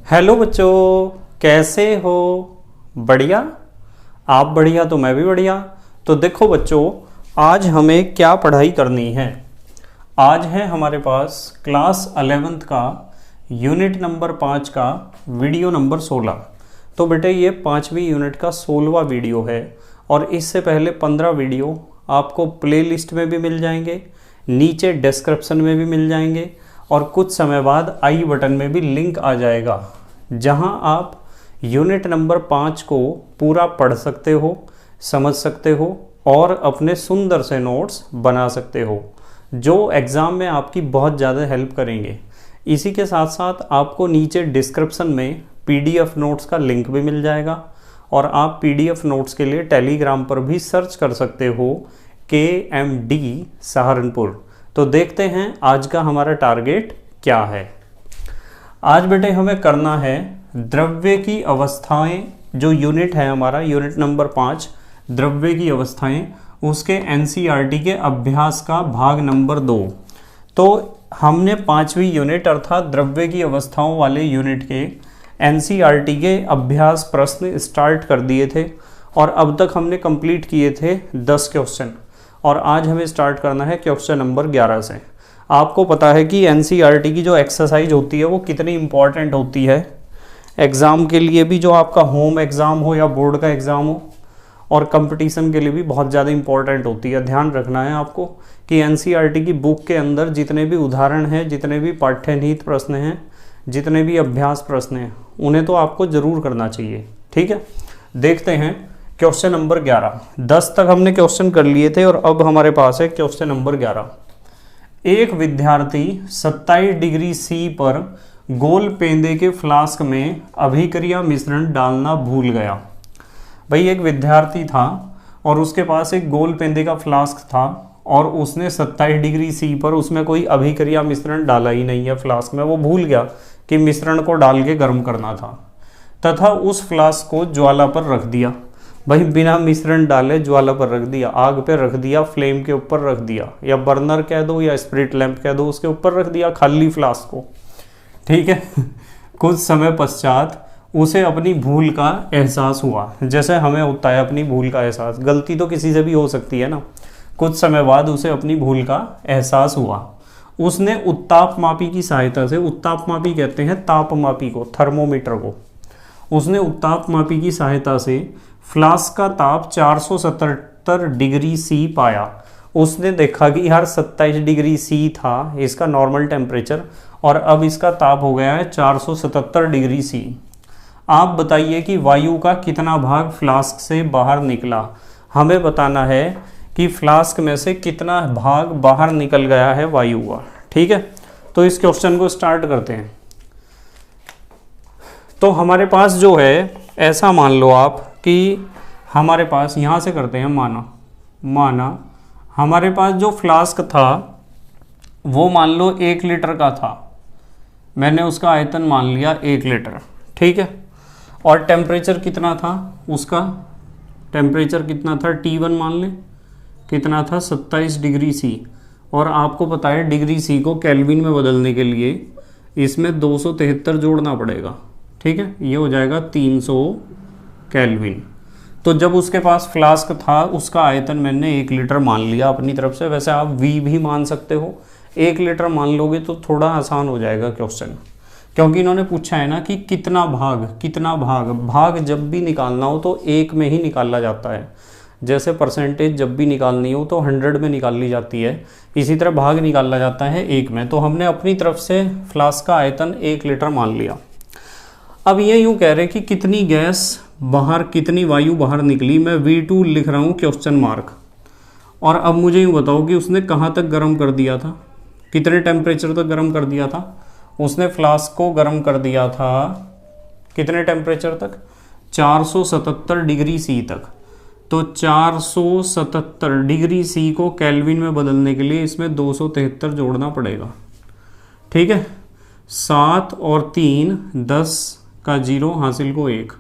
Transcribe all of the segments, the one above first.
Hello बच्चों, कैसे हो? बढ़िया। आप बढ़िया तो मैं भी बढ़िया। तो देखो बच्चों, आज हमें क्या पढ़ाई करनी है। आज है हमारे पास क्लास 11th का यूनिट नंबर 5 का वीडियो नंबर 16। तो बेटे ये 5वीं यूनिट का 16वां वीडियो है और इससे पहले 15 वीडियो आपको प्लेलिस्ट में भी मिल जाएंगे, नीचे डिस्क्रिप्शन में भी मिल जाएंगे और कुछ समय बाद आई बटन में भी लिंक आ जाएगा जहां आप यूनिट नंबर 5 को पूरा पढ़ सकते हो, समझ सकते हो और अपने सुंदर से नोट्स बना सकते हो जो एग्ज़ाम में आपकी बहुत ज़्यादा हेल्प करेंगे। इसी के साथ साथ आपको नीचे डिस्क्रिप्शन में पीडीएफ नोट्स का लिंक भी मिल जाएगा और आप पीडीएफ नोट्स के लिए टेलीग्राम पर भी सर्च कर सकते हो KMD सहारनपुर। तो देखते हैं आज का हमारा टारगेट क्या है। आज बेटे हमें करना है द्रव्य की अवस्थाएं, जो यूनिट है हमारा यूनिट नंबर 5 द्रव्य की अवस्थाएं, उसके NCERT के अभ्यास का भाग नंबर 2। तो हमने 5वीं यूनिट अर्थात द्रव्य की अवस्थाओं वाले यूनिट के NCERT के अभ्यास प्रश्न स्टार्ट कर दिए थे और अब तक हमने कंप्लीट किए थे 10 क्वेश्चन और आज हमें स्टार्ट करना है क्वेश्चन नंबर 11 से। आपको पता है कि NCERT की जो एक्सरसाइज होती है वो कितनी इम्पॉर्टेंट होती है एग्ज़ाम के लिए भी, जो आपका होम एग्ज़ाम हो या बोर्ड का एग्ज़ाम हो, और कंपटीशन के लिए भी बहुत ज़्यादा इम्पॉर्टेंट होती है। ध्यान रखना है आपको कि NCERT की बुक के अंदर जितने भी उदाहरण हैं, जितने भी पाठ्यनीत प्रश्न हैं, जितने भी अभ्यास प्रश्न हैं, उन्हें तो आपको ज़रूर करना चाहिए। ठीक है, देखते हैं क्वेश्चन नंबर 11। 10 तक हमने क्वेश्चन कर लिए थे और अब हमारे पास है क्वेश्चन नंबर 11। एक विद्यार्थी 27 डिग्री C पर गोल पेंदे के फ्लास्क में अभिक्रिया मिश्रण डालना भूल गया। भाई एक विद्यार्थी था और उसके पास एक गोल पेंदे का फ्लास्क था और उसने 27 डिग्री C पर उसमें कोई अभिक्रिया मिश्रण डाला ही नहीं है फ्लास्क में। वो भूल गया कि मिश्रण को डाल के गर्म करना था तथा उस फ्लास्क को ज्वाला पर रख दिया। भाई बिना मिश्रण डाले ज्वाला पर रख दिया, आग पे रख दिया, फ्लेम के ऊपर रख दिया, या बर्नर कह दो या स्पिरिट लैंप कह दो, उसके ऊपर रख दिया खाली फ्लास्क को। ठीक है कुछ समय पश्चात उसे अपनी भूल का एहसास हुआ, जैसे हमें होता है अपनी भूल का एहसास। गलती तो किसी से भी हो सकती है ना। कुछ समय बाद उसे अपनी भूल का एहसास हुआ। उसने उत्तापमापी की सहायता से, उत्तापमापी कहते हैं तापमापी को, थर्मोमीटर को, उसने उत्तापमापी की सहायता से फ्लास्क का ताप 477 डिग्री C पाया। उसने देखा कि यार 27 डिग्री C था इसका नॉर्मल टेम्परेचर और अब इसका ताप हो गया है 477 डिग्री C। आप बताइए कि वायु का कितना भाग फ्लास्क से बाहर निकला। हमें बताना है कि फ्लास्क में से कितना भाग बाहर निकल गया है वायु का। ठीक है, तो इस क्वेश्चन को स्टार्ट करते हैं। तो हमारे पास जो है, ऐसा मान लो आप कि हमारे पास, यहाँ से करते हैं, माना हमारे पास जो फ्लास्क था वो मान लो 1 लीटर का था। मैंने उसका आयतन मान लिया 1 लीटर। ठीक है, और टेम्परेचर कितना था उसका, टेम्परेचर कितना था, T1 मान लें, कितना था 27 डिग्री C। और आपको पता है डिग्री C को केल्विन में बदलने के लिए इसमें 273 जोड़ना पड़ेगा। ठीक है, ये हो जाएगा 300 केल्विन। तो जब उसके पास फ्लास्क था उसका आयतन मैंने 1 लीटर मान लिया अपनी तरफ से। वैसे आप V भी मान सकते हो, 1 लीटर मान लोगे तो थोड़ा आसान हो जाएगा क्वेश्चन, क्योंकि इन्होंने पूछा है ना कि कितना भाग जब भी निकालना हो तो 1 में ही निकाला जाता है। जैसे परसेंटेज जब भी निकालनी हो तो 100 में निकाली जाती है, इसी तरह भाग निकाला जाता है 1 में। तो हमने अपनी तरफ से फ्लास्क का आयतन 1 लीटर मान लिया। अब ये यूँ कह रहे कि कितनी गैस बाहर, कितनी वायु बाहर निकली। मैं V2 लिख रहा हूँ क्वेश्चन मार्क। और अब मुझे यूँ बताओ कि उसने कहाँ तक गर्म कर दिया था, कितने टेम्परेचर तक गर्म कर दिया था। उसने फ्लास्क को गर्म कर दिया था कितने टेम्परेचर तक, 477 डिग्री C तक। तो 477 डिग्री C को केल्विन में बदलने के लिए इसमें 273 जोड़ना पड़ेगा। ठीक है, 7 और 3 10 का 0 हासिल को 1,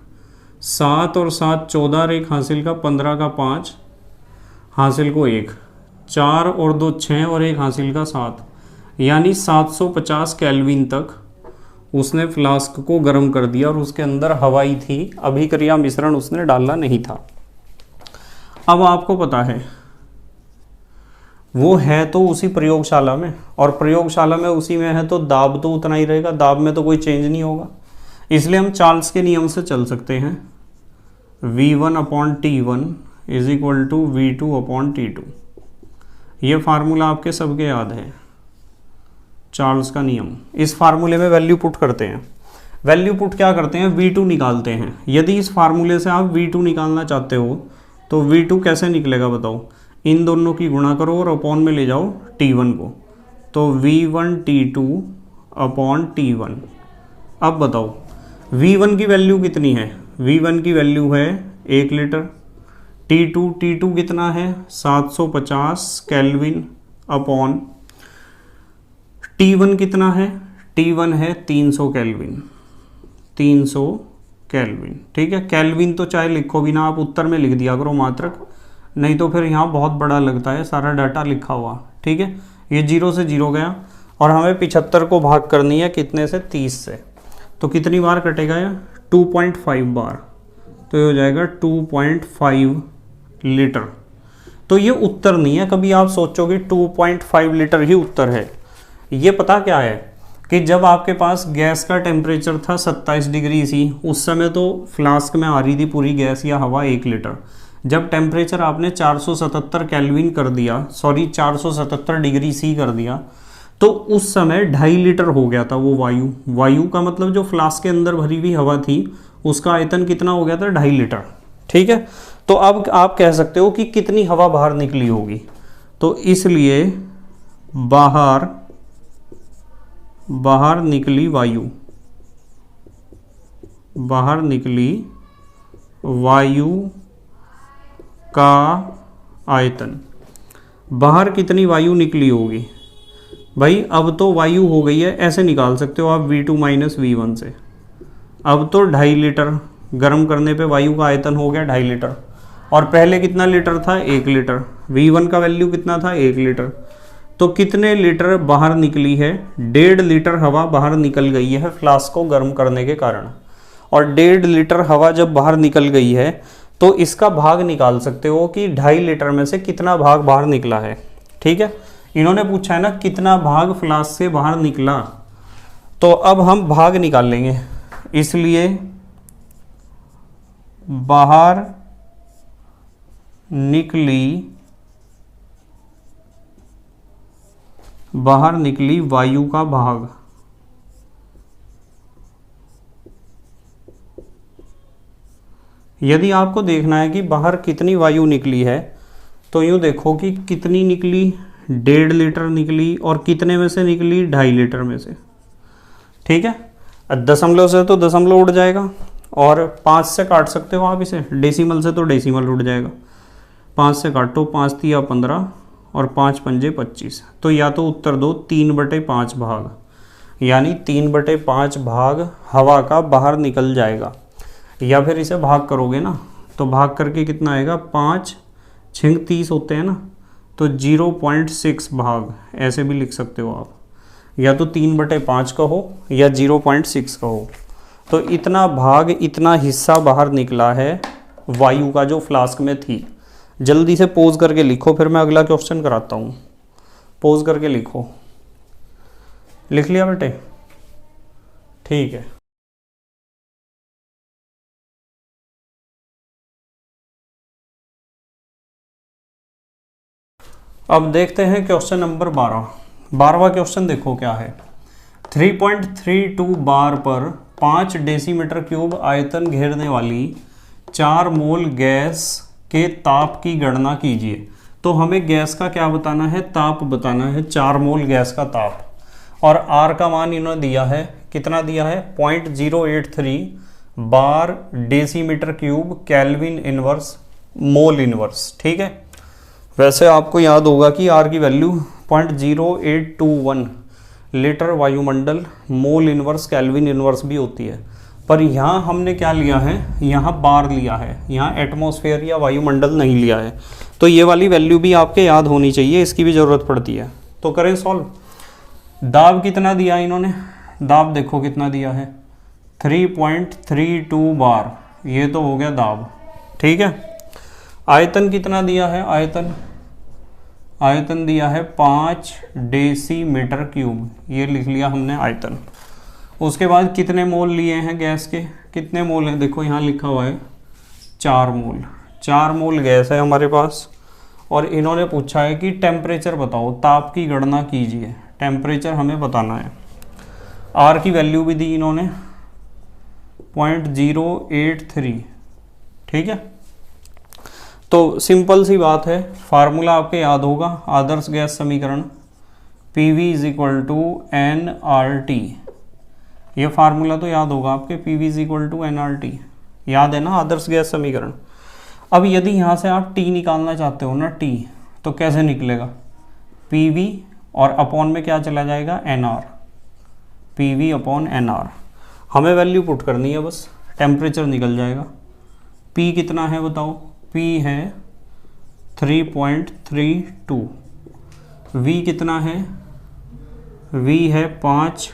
7 और 7 14 और 1 हासिल का 15 का 5 हासिल को 1, 4 और 2 6 और 1 हासिल का 7, यानी 750 केल्विन तक उसने फ्लास्क को गर्म कर दिया और उसके अंदर हवा ही थी, अभिक्रिया मिश्रण उसने डाला नहीं था। अब आपको पता है वो है तो उसी प्रयोगशाला में, और प्रयोगशाला में उसी में है तो दाब तो उतना ही रहेगा, दाब में तो कोई चेंज नहीं होगा। इसलिए हम चार्ल्स के नियम से चल सकते हैं, V1/T1 is equal to V2/T2। ये फार्मूला आपके सबके याद है, चार्ल्स का नियम। इस फार्मूले में वैल्यू पुट करते हैं, वैल्यू पुट क्या करते हैं, V2 निकालते हैं। यदि इस फार्मूले से आप V2 निकालना चाहते हो तो V2 कैसे निकलेगा बताओ, इन दोनों की गुणा करो और अपॉन में ले जाओ T1 को, तो V1T2/T1। अब बताओ V1 की वैल्यू कितनी है, V1 की वैल्यू है 1 लीटर, T2 कितना है 750 केल्विन अपॉन T1 कितना है, T1 है 300 केल्विन, 300 केल्विन। ठीक है, केल्विन तो चाहे लिखो भी ना, आप उत्तर में लिख दिया करो मात्रक, नहीं तो फिर यहाँ बहुत बड़ा लगता है सारा डाटा लिखा हुआ। ठीक है, ये 0 से 0 गया और हमें 75 को भाग करनी है कितने से, 30 से। तो कितनी बार कटेगा ये, 2.5 बार, तो ये हो जाएगा 2.5 लीटर। तो ये उत्तर नहीं है, कभी आप सोचोगे 2.5 लीटर ही उत्तर है। ये पता क्या है कि जब आपके पास गैस का टेम्परेचर था 27 डिग्री सी, उस समय तो फ्लास्क में आ रही थी पूरी गैस या हवा 1 लीटर। जब टेम्परेचर आपने 477 केल्विन कर दिया, 477 डिग्री सी कर दिया, तो उस समय 2.5 लीटर हो गया था वो वायु। वायु का मतलब जो फ्लास्क के अंदर भरी हुई हवा थी उसका आयतन कितना हो गया था, 2.5 लीटर। ठीक है, तो अब आप कह सकते हो कि कितनी हवा बाहर निकली होगी, तो इसलिए बाहर निकली वायु का आयतन, बाहर कितनी वायु निकली होगी भाई। अब तो वायु हो गई है, ऐसे निकाल सकते हो आप V2 माइनस V1 से। अब तो 2.5 लीटर गर्म करने पे वायु का आयतन हो गया 2.5 लीटर, और पहले कितना लीटर था, 1 लीटर। V1 का वैल्यू कितना था, 1 लीटर। तो कितने लीटर बाहर निकली है, 1.5 लीटर हवा बाहर निकल गई है फ्लास्क को गर्म करने के कारण। और 1.5 लीटर हवा जब बाहर निकल गई है तो इसका भाग निकाल सकते हो कि 2.5 लीटर में से कितना भाग बाहर निकला है। ठीक है, इन्होंने पूछा है ना कितना भाग फ्लास्क से बाहर निकला, तो अब हम भाग निकाल लेंगे। इसलिए बाहर निकली वायु का भाग, यदि आपको देखना है कि बाहर कितनी वायु निकली है तो यूँ देखो कि कितनी निकली, 1.5 लीटर निकली, और कितने में से निकली, 2.5 लीटर में से। ठीक है, दशमलव से तो दशमलव उड़ जाएगा और 5 से काट सकते हो आप इसे, डेसिमल से तो डेसिमल उड़ जाएगा। 5 से काटो, 5 तिया 15 और 5 पंजे 25, तो या तो उत्तर दो 3/5 भाग, यानी 3/5 भाग हवा का बाहर निकल जाएगा। या फिर इसे भाग करोगे ना तो भाग करके कितना आएगा, 5 6 30 होते हैं ना, तो 0.6 भाग ऐसे भी लिख सकते हो आप, या तो 3/5 कहो या 0.6 कहो। तो इतना भाग, इतना हिस्सा बाहर निकला है वायु का जो फ्लास्क में थी। जल्दी से पोज करके लिखो, फिर मैं अगला क्वेश्चन कराता हूँ। पोज करके लिखो, लिख लिया बेटे, ठीक है। अब देखते हैं क्वेश्चन नंबर 12वां क्वेश्चन देखो क्या है। 3.32 बार पर 5 डेसीमीटर क्यूब आयतन घेरने वाली 4 मोल गैस के ताप की गणना कीजिए। तो हमें गैस का क्या बताना है, ताप बताना है, 4 मोल गैस का ताप। और R का मान इन्होंने दिया है, कितना दिया है, 0.083 bar decimetre cube kelvin inverse mole inverse. ठीक है, वैसे आपको याद होगा कि R की वैल्यू 0.0821 लीटर वायुमंडल मोल इनवर्स केल्विन इनवर्स भी होती है, पर यहाँ हमने क्या लिया है, यहाँ बार लिया है, यहाँ एटमॉस्फेयर या वायुमंडल नहीं लिया है। तो ये वाली वैल्यू भी आपके याद होनी चाहिए, इसकी भी ज़रूरत पड़ती है। तो करें सॉल्व। दाब कितना दिया इन्होंने, दाब देखो कितना दिया है 3.32 बार, ये तो हो गया दाब। ठीक है, आयतन कितना दिया है, आयतन दिया है 5 डेसीमीटर क्यूब, ये लिख लिया हमने आयतन। उसके बाद कितने मोल लिए हैं गैस के, कितने मोल हैं, देखो यहाँ लिखा हुआ है 4 मोल। 4 मोल गैस है हमारे पास। और इन्होंने पूछा है कि टेम्परेचर बताओ, ताप की गणना कीजिए, टेम्परेचर हमें बताना है। आर की वैल्यू भी दी इन्होंने 0.083। ठीक है, तो सिंपल सी बात है, फार्मूला आपके याद होगा, आदर्श गैस समीकरण PV = nRT। ये फार्मूला तो याद होगा आपके, PV = nRT, याद है ना, आदर्श गैस समीकरण। अब यदि यहाँ से आप T निकालना चाहते हो ना, T, तो कैसे निकलेगा, PV और अपॉन में क्या चला जाएगा, NR, PV/NR। हमें वैल्यू पुट करनी है बस, टेम्परेचर निकल जाएगा। P कितना है बताओ, P है 3.32, V कितना है, V है 5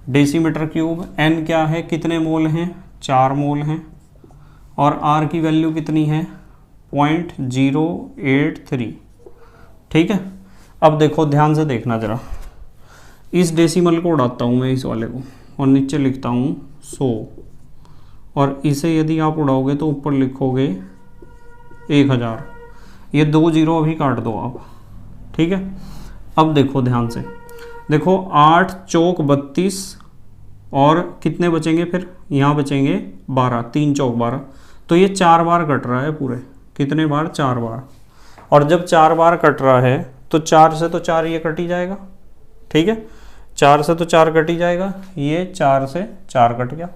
डेसीमीटर क्यूब, N क्या है, कितने मोल हैं, 4 मोल हैं, और R की वैल्यू कितनी है 0.083। ठीक है, अब देखो ध्यान से देखना ज़रा, इस डेसिमल को उड़ाता हूँ मैं, इस वाले को, और नीचे लिखता हूँ 100, और इसे यदि आप उड़ाओगे तो ऊपर लिखोगे 1000। ये 2 जीरो अभी काट दो आप। ठीक है, अब देखो ध्यान से, देखो 8 चौक 32, और कितने बचेंगे फिर, यहाँ बचेंगे 12, 3 चौक 12, तो ये 4 बार कट रहा है पूरे, कितने बार, 4 बार। और जब 4 बार कट रहा है तो 4 से तो 4 ये कट ही जाएगा। ठीक है, 4 से तो 4 कट ही जाएगा, ये 4 से 4 कट गया।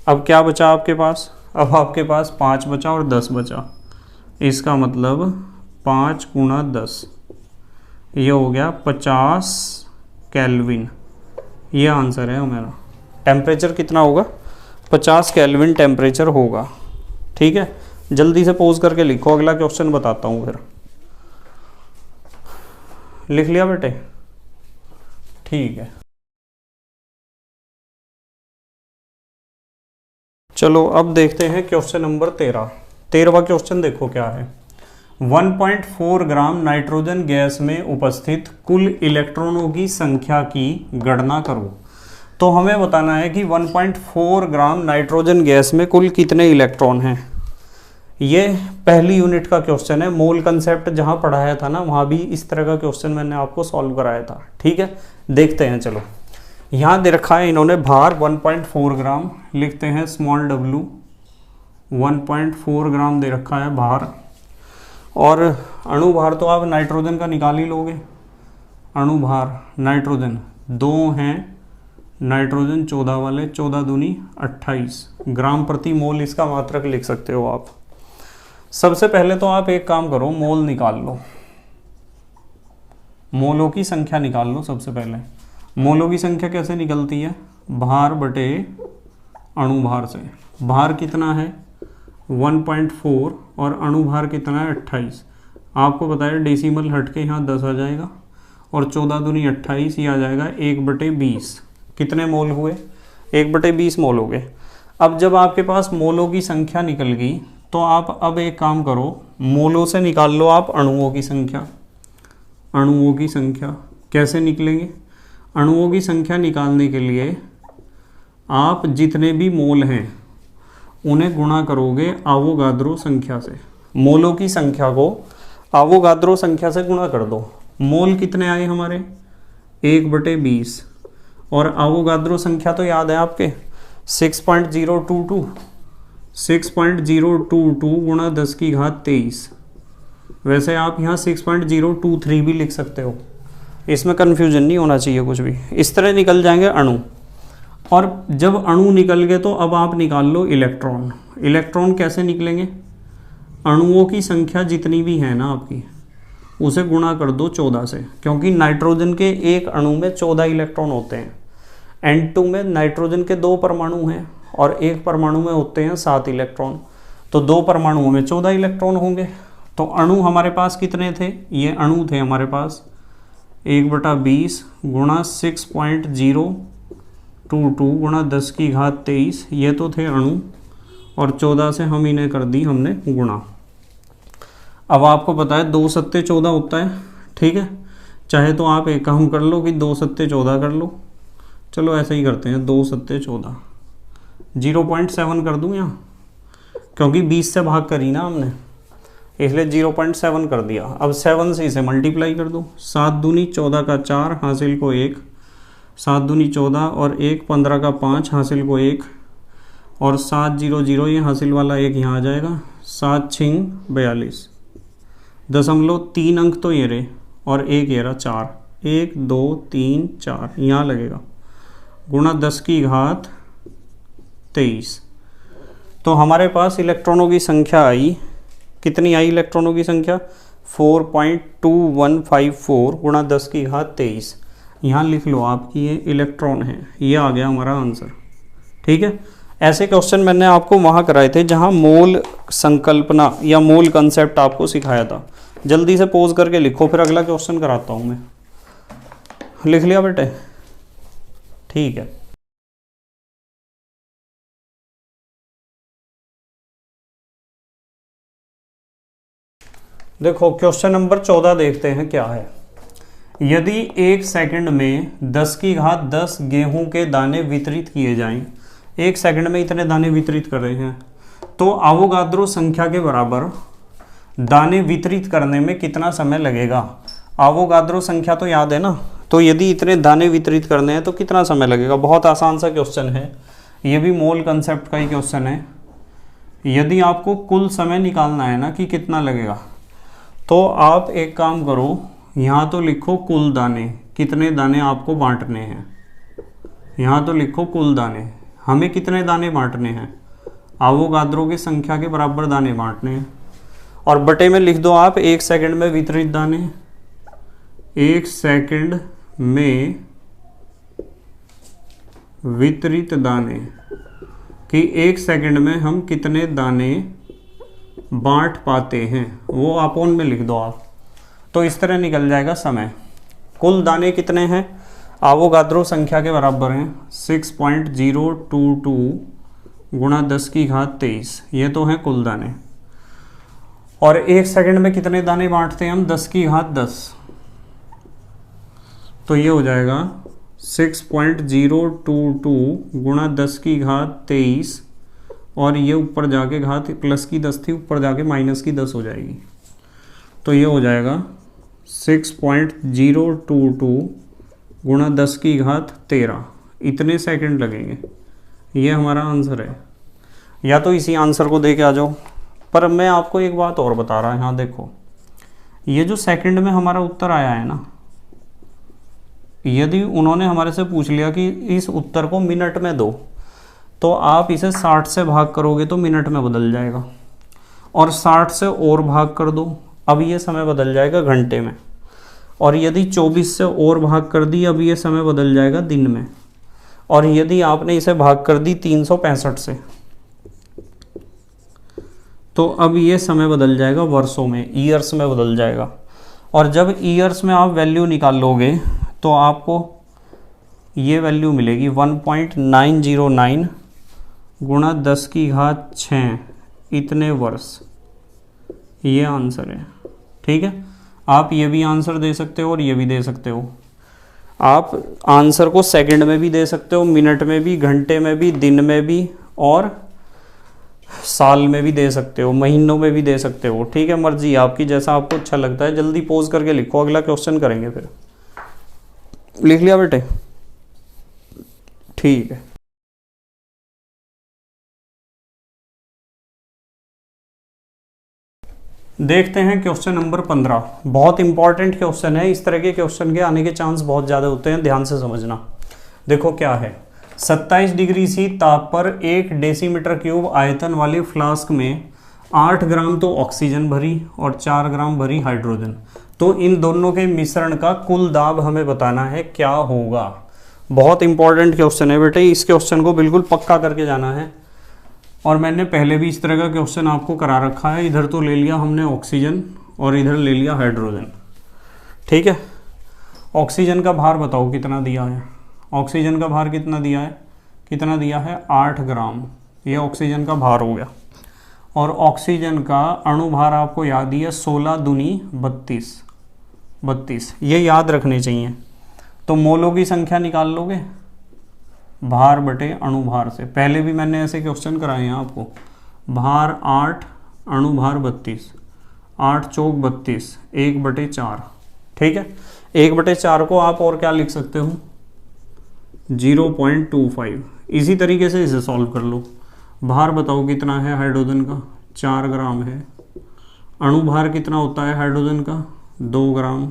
अब क्या बचा आपके पास, अब आपके पास 5 बचा और 10 बचा, इसका मतलब 5 × 10, ये हो गया 50 केल्विन। ये आंसर है हमारा। टेम्परेचर कितना होगा, 50 केल्विन टेम्परेचर होगा। ठीक है, जल्दी से पोज करके लिखो, अगला क्वेश्चन बताता हूँ फिर। लिख लिया बेटे, ठीक है। चलो अब देखते हैं क्वेश्चन नंबर 13वां क्वेश्चन देखो क्या है। 1.4 ग्राम नाइट्रोजन गैस में उपस्थित कुल इलेक्ट्रॉनों की संख्या की गणना करो। तो हमें बताना है कि 1.4 ग्राम नाइट्रोजन गैस में कुल कितने इलेक्ट्रॉन हैं। ये पहली यूनिट का क्वेश्चन है। मोल कंसेप्ट जहाँ पढ़ाया था ना, वहाँ भी इस तरह का क्वेश्चन मैंने आपको सॉल्व कराया था। ठीक है, देखते हैं। चलो, यहाँ दे रखा है इन्होंने भार 1.4 ग्राम, लिखते हैं स्मॉल w। 1.4 ग्राम दे रखा है भार, और अणु भार तो आप नाइट्रोजन का निकाल ही लोगे। अणु भार नाइट्रोजन 2 हैं, नाइट्रोजन 14 वाले, 14 दूनी 28 ग्राम प्रति मोल इसका मात्रक लिख सकते हो आप। सबसे पहले तो आप एक काम करो, मोल निकाल लो, मोलों की संख्या निकाल लो। सबसे पहले मोलों की संख्या कैसे निकलती है, भार बटे अणु भार से। भार कितना है 1.4 और अणु भार कितना है 28। आपको पता है डेसिमल हट के यहाँ 10 आ जाएगा, और 14 दूनी 28, ये आ जाएगा 1/20। कितने मोल हुए, 1/20 मोल हो गए। अब जब आपके पास मोलों की संख्या निकल गई, तो आप अब एक काम करो, मोलों से निकाल लो आप अणुओं की संख्या। अणुओं की संख्या कैसे निकलेंगे, अणुओं की संख्या निकालने के लिए आप जितने भी मोल हैं उन्हें गुणा करोगे आवोगाद्रो संख्या से। मोलों की संख्या को आवोगाद्रो संख्या से गुणा कर दो। मोल कितने आए हमारे 1/20, और आवोगाद्रो संख्या तो याद है आपके 6.022। 6.022 गुणा 10⁻23। वैसे आप यहाँ 6.023 भी लिख सकते हो, इसमें कन्फ्यूजन नहीं होना चाहिए कुछ भी। इस तरह निकल जाएंगे अणु। और जब अणु निकल गए तो अब आप निकाल लो इलेक्ट्रॉन। इलेक्ट्रॉन कैसे निकलेंगे, अणुओं की संख्या जितनी भी है ना आपकी, उसे गुणा कर दो 14 से, क्योंकि नाइट्रोजन के एक अणु में 14 इलेक्ट्रॉन होते हैं। N2 में नाइट्रोजन के 2 परमाणु हैं और एक परमाणु में होते हैं 7 इलेक्ट्रॉन, तो 2 परमाणुओं में 14 इलेक्ट्रॉन होंगे। तो अणु हमारे पास कितने थे, ये अणु थे हमारे पास 1/20 गुणा 6.0 22 गुणा 10 की घात 23, ये तो थे अणु और 14 से हम इन्हें कर दी हमने गुणा। अब आपको पता है 2 सत्ते 14 होता है, ठीक है। चाहे तो आप एक काम कर लो कि 2 सत्ते 14 कर लो, चलो ऐसे ही करते हैं 2 सत्ते 14, 0.7 कर दूं यहाँ, क्योंकि 20 से भाग करी ना हमने, इसलिए 0.7 कर दिया। अब 7 से इसे मल्टीप्लाई कर दो, 7 दूनी 14 का 4 हासिल को 1, 7 दूनी 14 और 1 15 का 5 हासिल को 1 और 7 0 0 ये हासिल वाला 1 यहाँ आ जाएगा, 7 6 42, 3 अंक तो ये रहे और 1 ये रहा 4, 1 2 3 4 यहाँ लगेगा, गुणा 10 की घात 23। तो हमारे पास इलेक्ट्रॉनों की संख्या आई, कितनी आई इलेक्ट्रॉनों की संख्या 4.2154 गुणा 10 की घात 23। यहाँ लिख लो आप कि ये इलेक्ट्रॉन है, ये आ गया हमारा आंसर, ठीक है। ऐसे क्वेश्चन मैंने आपको वहाँ कराए थे जहाँ मोल संकल्पना या मोल कंसेप्ट आपको सिखाया था। जल्दी से पोज करके लिखो, फिर अगला क्वेश्चन कराता हूँ मैं। लिख लिया बेटे, ठीक है। देखो क्वेश्चन नंबर 14 देखते हैं क्या है। यदि 1 सेकंड में 10 की घात 10 गेहूं के दाने वितरित किए जाएं, 1 सेकंड में इतने दाने वितरित कर रहे हैं, तो अवोगाद्रो संख्या के बराबर दाने वितरित करने में कितना समय लगेगा। अवोगाद्रो संख्या तो याद है ना, तो यदि इतने दाने वितरित करने हैं तो कितना समय लगेगा। बहुत आसान सा क्वेश्चन है, ये भी मोल कंसेप्ट का ही क्वेश्चन है। यदि आपको कुल समय निकालना है ना कि कितना लगेगा, तो आप एक काम करो, यहाँ तो लिखो कुल दाने, कितने दाने आपको बांटने हैं। यहाँ तो लिखो कुल दाने, हमें कितने दाने बांटने हैं, अवोगाद्रो की संख्या के बराबर दाने बांटने हैं। और बटे में लिख दो आप 1 सेकंड में वितरित दाने, 1 सेकंड में वितरित दाने, कि 1 सेकंड में हम कितने दाने बांट पाते हैं, वो अपोन में लिख दो आप। तो इस तरह निकल जाएगा समय। कुल दाने कितने हैं, अवोगाद्रो संख्या के बराबर हैं 6.022 गुणा 10 की घात 23, ये तो हैं कुल दाने। और 1 सेकंड में कितने दाने बांटते हैं हम, 10 की घात 10, तो ये हो जाएगा 6.022 गुणा 10 की घात 23 और ये ऊपर जाके घात प्लस की 10 थी, ऊपर जाके माइनस की 10 हो जाएगी, तो ये हो जाएगा 6.022 गुणा 10 की घात 13, इतने सेकंड लगेंगे। ये हमारा आंसर है। या तो इसी आंसर को दे के आ जाओ, पर मैं आपको एक बात और बता रहा हूँ। यहाँ देखो, ये जो सेकंड में हमारा उत्तर आया है ना, यदि उन्होंने हमारे से पूछ लिया कि इस उत्तर को मिनट में दो, तो आप इसे 60 से भाग करोगे तो मिनट में बदल जाएगा, और 60 से और भाग कर दो, अब ये समय बदल जाएगा घंटे में, और यदि 24 से और भाग कर दी, अब ये समय बदल जाएगा दिन में, और यदि आपने इसे भाग कर दी 365 से, तो अब ये समय बदल जाएगा वर्षों में, ईयर्स में बदल जाएगा। और जब ईयर्स में आप वैल्यू निकाल लोगे तो आपको ये वैल्यू मिलेगी 1.909 गुणा 10 की घात 6 इतने वर्ष, ये आंसर है, ठीक है। आप ये भी आंसर दे सकते हो और ये भी दे सकते हो। आप आंसर को सेकंड में भी दे सकते हो, मिनट में भी, घंटे में भी, दिन में भी, और साल में भी दे सकते हो, महीनों में भी दे सकते हो, ठीक है। मर्जी आपकी, जैसा आपको अच्छा लगता है। जल्दी पोज करके लिखो, अगला क्वेश्चन करेंगे फिर। लिख लिया बेटे, ठीक है। देखते हैं क्वेश्चन नंबर 15। बहुत इंपॉर्टेंट क्वेश्चन है, इस तरह के क्वेश्चन के आने के चांस बहुत ज़्यादा होते हैं, ध्यान से समझना। देखो क्या है, 27 डिग्री सी ताप पर 1 डेसीमीटर क्यूब आयतन वाले फ्लास्क में 8 ग्राम तो ऑक्सीजन भरी और 4 ग्राम भरी हाइड्रोजन, तो इन दोनों के मिश्रण का कुल दाब हमें बताना है, क्या होगा। बहुत इंपॉर्टेंट क्वेश्चन है बेटे, इस क्वेश्चन को बिल्कुल पक्का करके जाना है। और मैंने पहले भी इस तरह का क्वेश्चन आपको करा रखा है। इधर तो ले लिया हमने ऑक्सीजन और इधर ले लिया हाइड्रोजन, ठीक है। ऑक्सीजन का भार बताओ कितना दिया है, ऑक्सीजन का भार कितना दिया है 8 ग्राम। ये ऑक्सीजन का भार हो गया। और ऑक्सीजन का अणु भार आपको याद ही है 16 दूनी 32, ये याद रखने चाहिए। तो मोलों की संख्या निकाल लोगे भार बटे अणु भार से। पहले भी मैंने ऐसे क्वेश्चन कराए हैं आपको। भार 8, अणु भार 32, 8 चौक 32, 1/4। ठीक है, 1/4 को आप और क्या लिख सकते हो 0.25। इसी तरीके से इसे सॉल्व कर लो। भार बताओ कितना है हाइड्रोजन का 4 ग्राम है। अणु भार कितना होता है हाइड्रोजन का 2 ग्राम।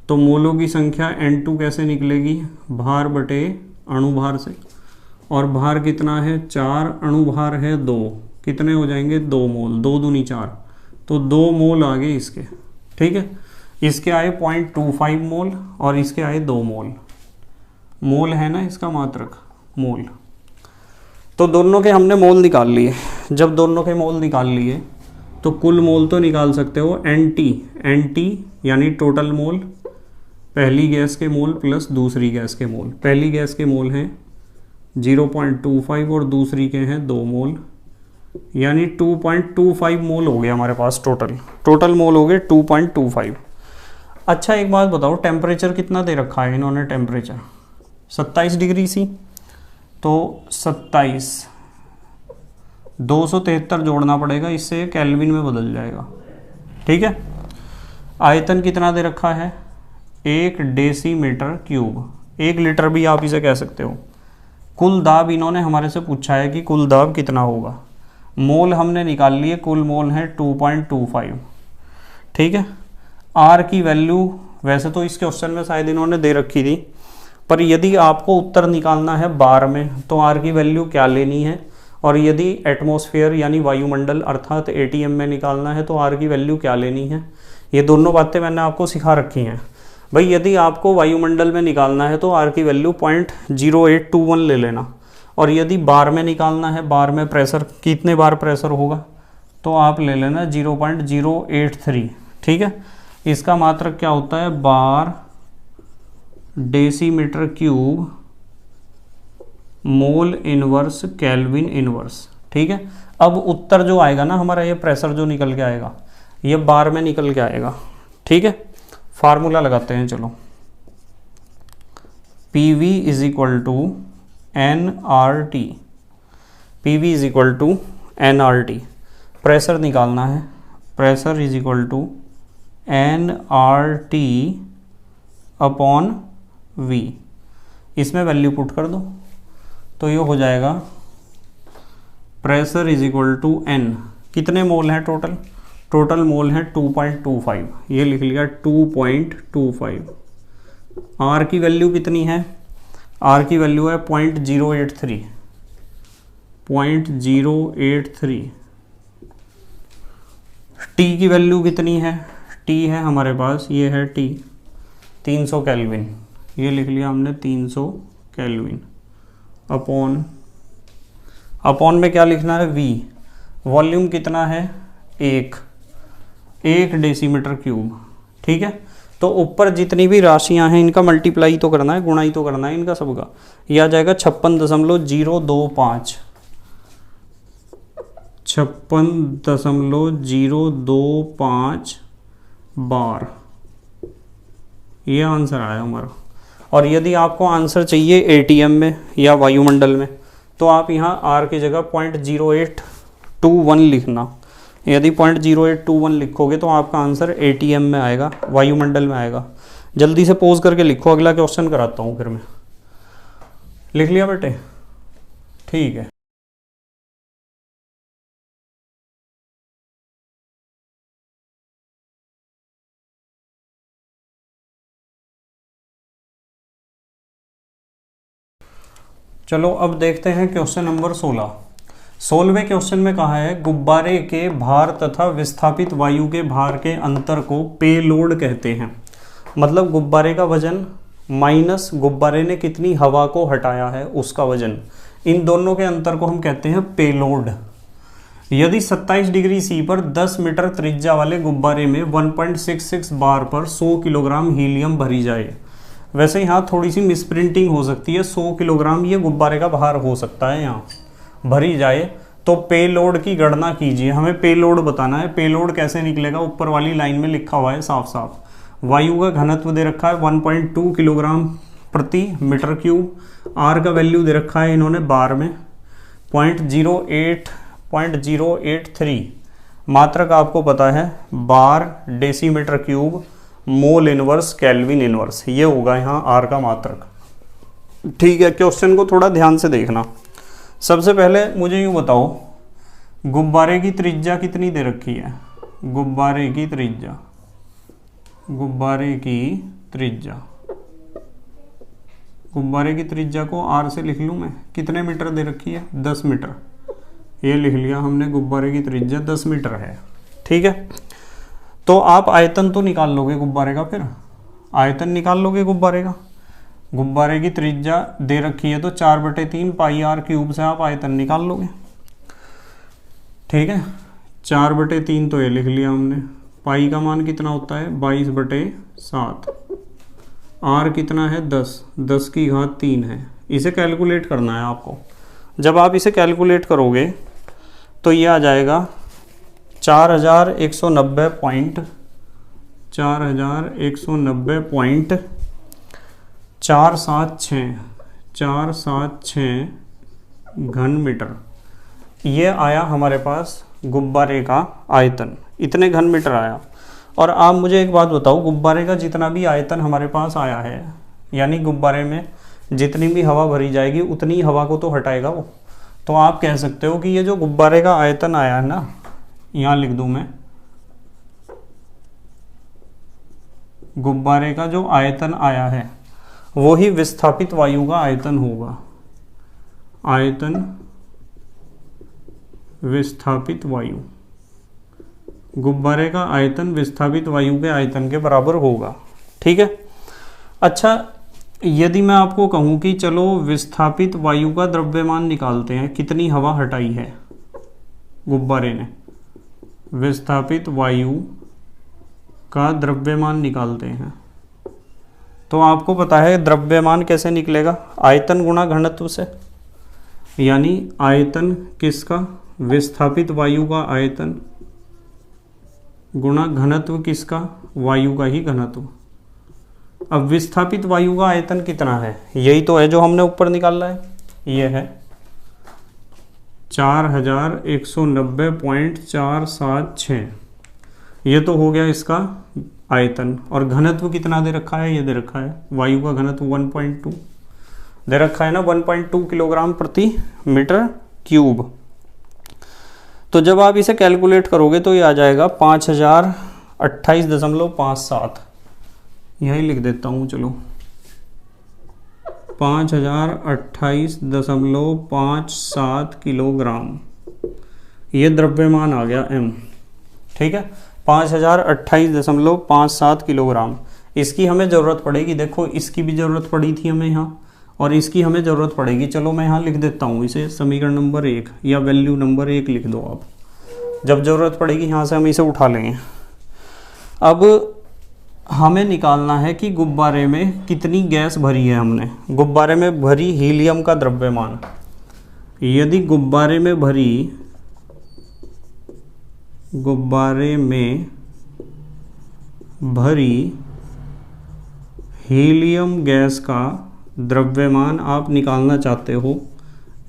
तो मोलों की संख्या N2 कैसे निकलेगी भार बटे अणु भार से। और भार कितना है 4, अणु भार है 2, कितने हो जाएंगे 2 मोल, 2 दूनी 4, तो 2 मोल आ गए इसके। ठीक है, इसके आए 0.25 मोल और इसके आए 2 मोल। मोल है ना इसका मात्रक, मोल। तो दोनों के हमने मोल निकाल लिए। जब दोनों के मोल निकाल लिए तो कुल मोल तो निकाल सकते हो NT यानी टोटल मोल, पहली गैस के मोल प्लस दूसरी गैस के मोल। पहली गैस के मोल हैं 0.25 और दूसरी के हैं 2 मोल, यानी 2.25 मोल हो गया हमारे पास। टोटल मोल हो गए 2.25। अच्छा एक बात बताओ, टेम्परेचर कितना दे रखा है इन्होंने, टेम्परेचर 27 डिग्री सी। तो 27 273 जोड़ना पड़ेगा, इससे केल्विन में बदल जाएगा। ठीक है, आयतन कितना दे रखा है 1 डेसीमीटर क्यूब, 1 लीटर भी आप इसे कह सकते हो। कुल दाब इन्होंने हमारे से पूछा है कि कुल दाब कितना होगा। मोल हमने निकाल लिए, कुल मोल है 2.25। ठीक है, आर की वैल्यू वैसे तो इस क्वेश्चन में शायद इन्होंने दे रखी थी, पर यदि आपको उत्तर निकालना है बार में तो आर की वैल्यू क्या लेनी है, और यदि एटमॉस्फेयर यानी वायुमंडल अर्थात ATM में निकालना है तो आर की वैल्यू क्या लेनी है। ये दोनों बातें मैंने आपको सिखा रखी हैं भाई। यदि आपको वायुमंडल में निकालना है तो आर की वैल्यू 0.0821 ले लेना, और यदि बार में निकालना है, बार में प्रेशर कितने बार प्रेशर होगा, तो आप ले लेना 0.083। ठीक है, इसका मात्रक क्या होता है bar decimetre cube mole inverse kelvin inverse. ठीक है, अब उत्तर जो आएगा ना हमारा, ये प्रेशर जो निकल के आएगा ये बार में निकल के आएगा। ठीक है, फार्मूला लगाते हैं चलो। PV is equal to nRT, PV is equal to nRT। Pressure निकालना है, pressure is equal to nRT upon V। इसमें वैल्यू पुट कर दो तो ये हो जाएगा pressure is equal to N। कितने मोल हैं टोटल मोल है 2.25, ये लिख लिया 2.25। R की वैल्यू कितनी है, R की वैल्यू है 0.083। T की वैल्यू कितनी है, T है हमारे पास, ये है T 300 केल्विन, ये लिख लिया हमने 300 केल्विन। अपॉन में क्या लिखना है V। वॉल्यूम कितना है 1 डेसीमीटर क्यूब। ठीक है, तो ऊपर जितनी भी राशियां हैं इनका मल्टीप्लाई तो करना है, गुणा ही तो करना है इनका सबका। यह आ जाएगा 56.025, 56.025 बार। ये आंसर आया हमारा। और यदि आपको आंसर चाहिए ATM में या वायुमंडल में तो आप यहाँ R की जगह 0.0821 लिखना। यदि 0.0821 लिखोगे तो आपका आंसर ATM में आएगा, वायुमंडल में आएगा। जल्दी से पोज करके लिखो, अगला क्वेश्चन कराता हूँ फिर मैं। लिख लिया बेटे, ठीक है। चलो अब देखते हैं क्वेश्चन नंबर 16। 16वें क्वेश्चन में कहा है गुब्बारे के भार तथा विस्थापित वायु के भार के अंतर को पेलोड कहते हैं। मतलब गुब्बारे का वजन माइनस गुब्बारे ने कितनी हवा को हटाया है उसका वजन, इन दोनों के अंतर को हम कहते हैं पेलोड। यदि 27 डिग्री सी पर 10 मीटर त्रिज्या वाले गुब्बारे में 1.66 बार पर 100 किलोग्राम हीलियम भरी जाए वैसे यहाँ थोड़ी सी मिसप्रिंटिंग हो सकती है, 100 किलोग्राम ये गुब्बारे का भार हो सकता है यहाँ भरी जाए। तो पेलोड की गणना कीजिए, हमें पेलोड बताना है। पेलोड कैसे निकलेगा, ऊपर वाली लाइन में लिखा हुआ है साफ साफ। वायु का घनत्व दे रखा है 1.2 किलोग्राम प्रति मीटर क्यूब। आर का वैल्यू दे रखा है इन्होंने बार में 0.083। मात्रक आपको पता है bar decimetre cube mole inverse kelvin inverse, ये होगा यहाँ आर का मात्रक। ठीक है, क्वेश्चन को थोड़ा ध्यान से देखना। सबसे पहले मुझे यूँ बताओ, गुब्बारे की त्रिज्या कितनी दे रखी है? गुब्बारे की त्रिज्या को आर से लिख लूँ मैं। कितने मीटर दे रखी है? 10 मीटर। ये लिख लिया हमने, गुब्बारे की त्रिज्या 10 मीटर है। ठीक है, तो आप आयतन तो निकाल लोगे गुब्बारे का, फिर आयतन निकाल लोगे गुब्बारे का। गुब्बारे की त्रिज्या दे रखी है तो 4/3 पाई आर क्यूब से आप आयतन निकाल लोगे। ठीक है, 4/3 तो ये लिख लिया हमने। पाई का मान कितना होता है? 22/7। आर कितना है? 10 की घात 3 है। इसे कैलकुलेट करना है आपको। जब आप इसे कैलकुलेट करोगे तो ये आ जाएगा 4190.476 घन मीटर। ये आया हमारे पास गुब्बारे का आयतन, इतने घन मीटर आया। और आप मुझे एक बात बताओ, गुब्बारे का जितना भी आयतन हमारे पास आया है, यानी गुब्बारे में जितनी भी हवा भरी जाएगी उतनी हवा को तो हटाएगा वो। तो आप कह सकते हो कि ये जो गुब्बारे का आयतन आया है ना, यहाँ लिख दूं मैं, गुब्बारे का जो आयतन आया है वो ही विस्थापित वायु का आयतन होगा। आयतन विस्थापित वायु, गुब्बारे का आयतन विस्थापित वायु के आयतन के बराबर होगा। ठीक है, अच्छा यदि मैं आपको कहूं कि चलो विस्थापित वायु का द्रव्यमान निकालते हैं, कितनी हवा हटाई है गुब्बारे ने, विस्थापित वायु का द्रव्यमान निकालते हैं, तो आपको पता है द्रव्यमान कैसे निकलेगा? आयतन गुणा घनत्व से। यानी आयतन किसका? विस्थापित वायु का आयतन गुणा घनत्व किसका? वायु का ही घनत्व। अब विस्थापित वायु का आयतन कितना है? यही तो है जो हमने ऊपर निकाला है, ये है 4190.476। ये तो हो गया इसका आयतन। और घनत्व कितना दे रखा है? ये दे रखा है वायु का घनत्व 1.2 दे रखा है ना, 1.2 किलोग्राम प्रति मीटर क्यूब। तो जब आप इसे कैलकुलेट करोगे तो ये आ जाएगा 5028.57। यही लिख देता हूँ, चलो 5028.57 किलोग्राम, ये द्रव्यमान आ गया m। ठीक है, 5028.57 किलोग्राम। इसकी हमें ज़रूरत पड़ेगी, देखो इसकी भी ज़रूरत पड़ी थी हमें यहाँ, और इसकी हमें ज़रूरत पड़ेगी। चलो मैं यहाँ लिख देता हूँ इसे, समीकरण नंबर 1 या वैल्यू नंबर 1 लिख दो आप। जब ज़रूरत पड़ेगी यहाँ से हम इसे उठा लेंगे। अब हमें निकालना है कि गुब्बारे में कितनी गैस भरी है हमने। गुब्बारे में भरी हीलियम का द्रव्यमान, यदि गुब्बारे में भरी हीलियम गैस का द्रव्यमान आप निकालना चाहते हो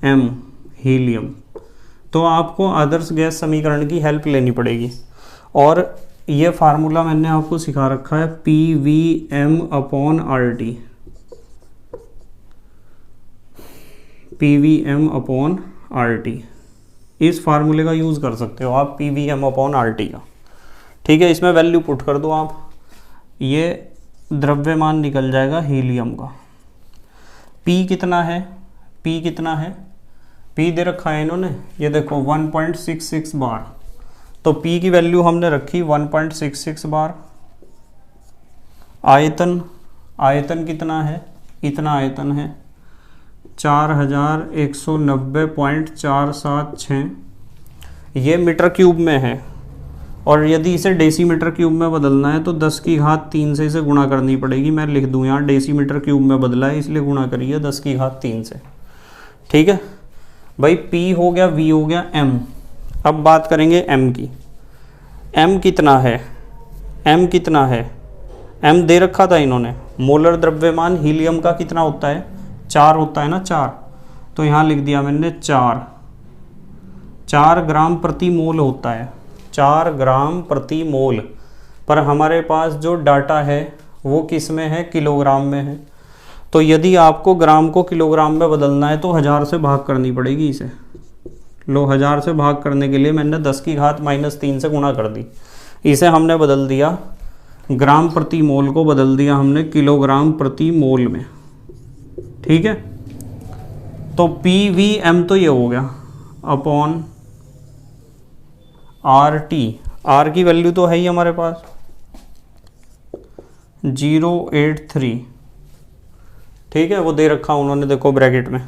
m हीलियम, तो आपको आदर्श गैस समीकरण की हेल्प लेनी पड़ेगी। और ये फार्मूला मैंने आपको सिखा रखा है PVM/RT। PVM/RT, इस फार्मूले का यूज़ कर सकते हो आप, PVM/RT का। ठीक है, इसमें वैल्यू पुट कर दो आप, ये द्रव्यमान निकल जाएगा हीलियम का। P कितना है? P कितना है? P दे रखा है इन्होंने, ये देखो 1.66 बार। तो P की वैल्यू हमने रखी 1.66 बार। आयतन कितना है? इतना आयतन है 4190.476, ये मीटर क्यूब में है। और यदि इसे डेसीमीटर क्यूब में बदलना है तो 10 की घात 3 से इसे गुणा करनी पड़ेगी। मैं लिख दूँ यहाँ डेसीमीटर क्यूब में बदला है इसलिए गुणा करिए 10 की घात 3 से। ठीक है भाई, P हो गया, V हो गया, M। अब बात करेंगे M की। M कितना है, M कितना है, M दे रखा था इन्होंने। मोलर द्रव्यमान हीलियम का कितना होता है, 4 होता है ना, 4। तो यहाँ लिख दिया मैंने 4 ग्राम प्रति मोल होता है, 4 ग्राम प्रति मोल। पर हमारे पास जो डाटा है वो किस में है, किलोग्राम में है। तो यदि आपको ग्राम को किलोग्राम में बदलना है तो 1000 से भाग करनी पड़ेगी इसे। लो, 1000 से भाग करने के लिए मैंने 10 की घात -3 से गुणा कर दी। इसे हमने बदल दिया, ग्राम प्रति मोल को बदल दिया हमने किलोग्राम प्रति मोल में। ठीक है, तो PVM तो ये हो गया अपॉन RT। R की वैल्यू तो है ही हमारे पास 083। ठीक है, वो दे रखा उन्होंने, देखो ब्रैकेट में।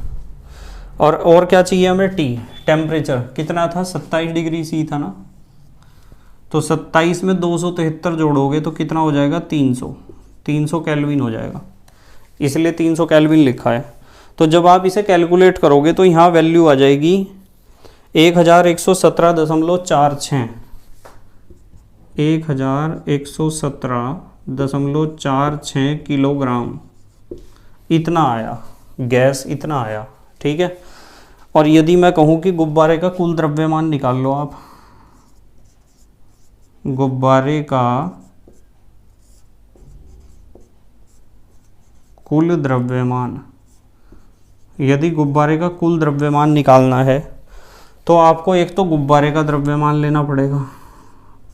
और क्या चाहिए हमें, T टेम्परेचर कितना था, 27 डिग्री C था ना। तो 27 में 273 जोड़ोगे तो कितना हो जाएगा, 300 केल्विन हो जाएगा, इसलिए 300 केल्विन लिखा है। तो जब आप इसे कैलकुलेट करोगे तो यहाँ वैल्यू आ जाएगी 1117.46, 1117.46 किलोग्राम इतना आया, गैस इतना आया। ठीक है, और यदि मैं कहूँ कि गुब्बारे का कुल द्रव्यमान निकाल लो आप, गुब्बारे का कुल द्रव्यमान, यदि गुब्बारे का कुल द्रव्यमान निकालना है तो आपको एक तो गुब्बारे का द्रव्यमान लेना पड़ेगा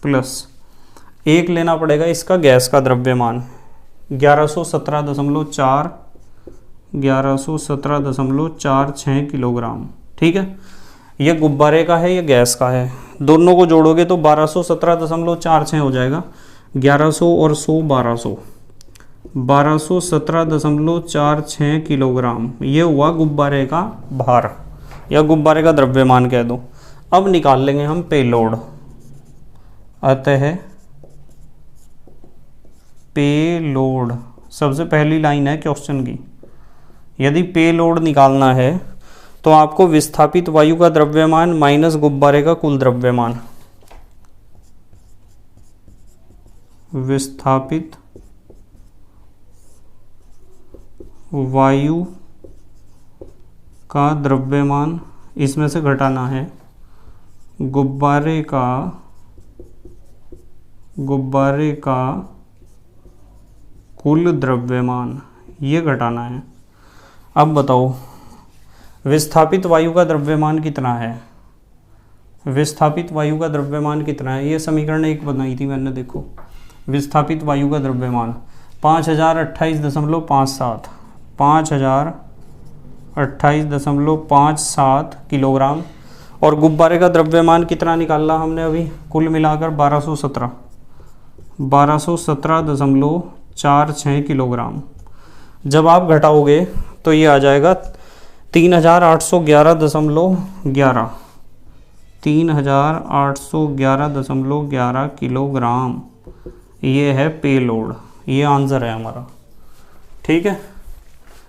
प्लस एक लेना पड़ेगा इसका गैस का द्रव्यमान 1117.46 किलोग्राम। ठीक है, ये गुब्बारे का है, ये गैस का है, दोनों को जोड़ोगे तो 1217.46 हो जाएगा। 1100 और 100 1217.46 किलोग्राम, ये हुआ गुब्बारे का भार या गुब्बारे का द्रव्यमान कह दो। अब निकाल लेंगे हम पेलोड। अतः पेलोड सबसे पहली लाइन है क्वेश्चन की। यदि पेलोड निकालना है तो आपको विस्थापित वायु का द्रव्यमान माइनस गुब्बारे का कुल द्रव्यमान, विस्थापित वायु का द्रव्यमान इसमें से घटाना है गुब्बारे का कुल द्रव्यमान, ये घटाना है। अब बताओ विस्थापित वायु का द्रव्यमान कितना है, विस्थापित वायु का द्रव्यमान कितना है, ये समीकरण एक बनाई थी मैंने, देखो विस्थापित वायु का द्रव्यमान 5028.57 5028.57 किलोग्राम। और गुब्बारे का द्रव्यमान कितना निकाला हमने अभी, कुल मिलाकर 1217.46 किलोग्राम। जब आप घटाओगे तो ये आ जाएगा 3811.11 3811.11 किलोग्राम। ये है पेलोड, ये आंसर है हमारा। ठीक है,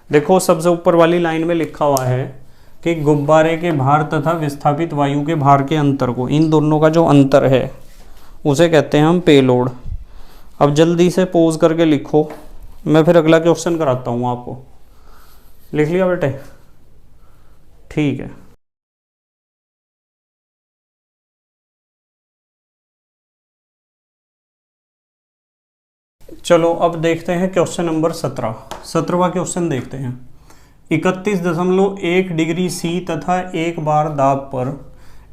देखो सबसे ऊपर वाली लाइन में लिखा हुआ है कि गुब्बारे के भार तथा विस्थापित वायु के भार के अंतर को, इन दोनों का जो अंतर है उसे कहते हैं हम पेलोड। अब जल्दी से पोज करके लिखो, मैं फिर अगला क्वेश्चन कराता हूँ आपको। लिख लिया बेटे, ठीक है। चलो अब देखते हैं क्वेश्चन नंबर 17वां क्वेश्चन देखते हैं। 31.1 डिग्री C तथा 1 बार दाब पर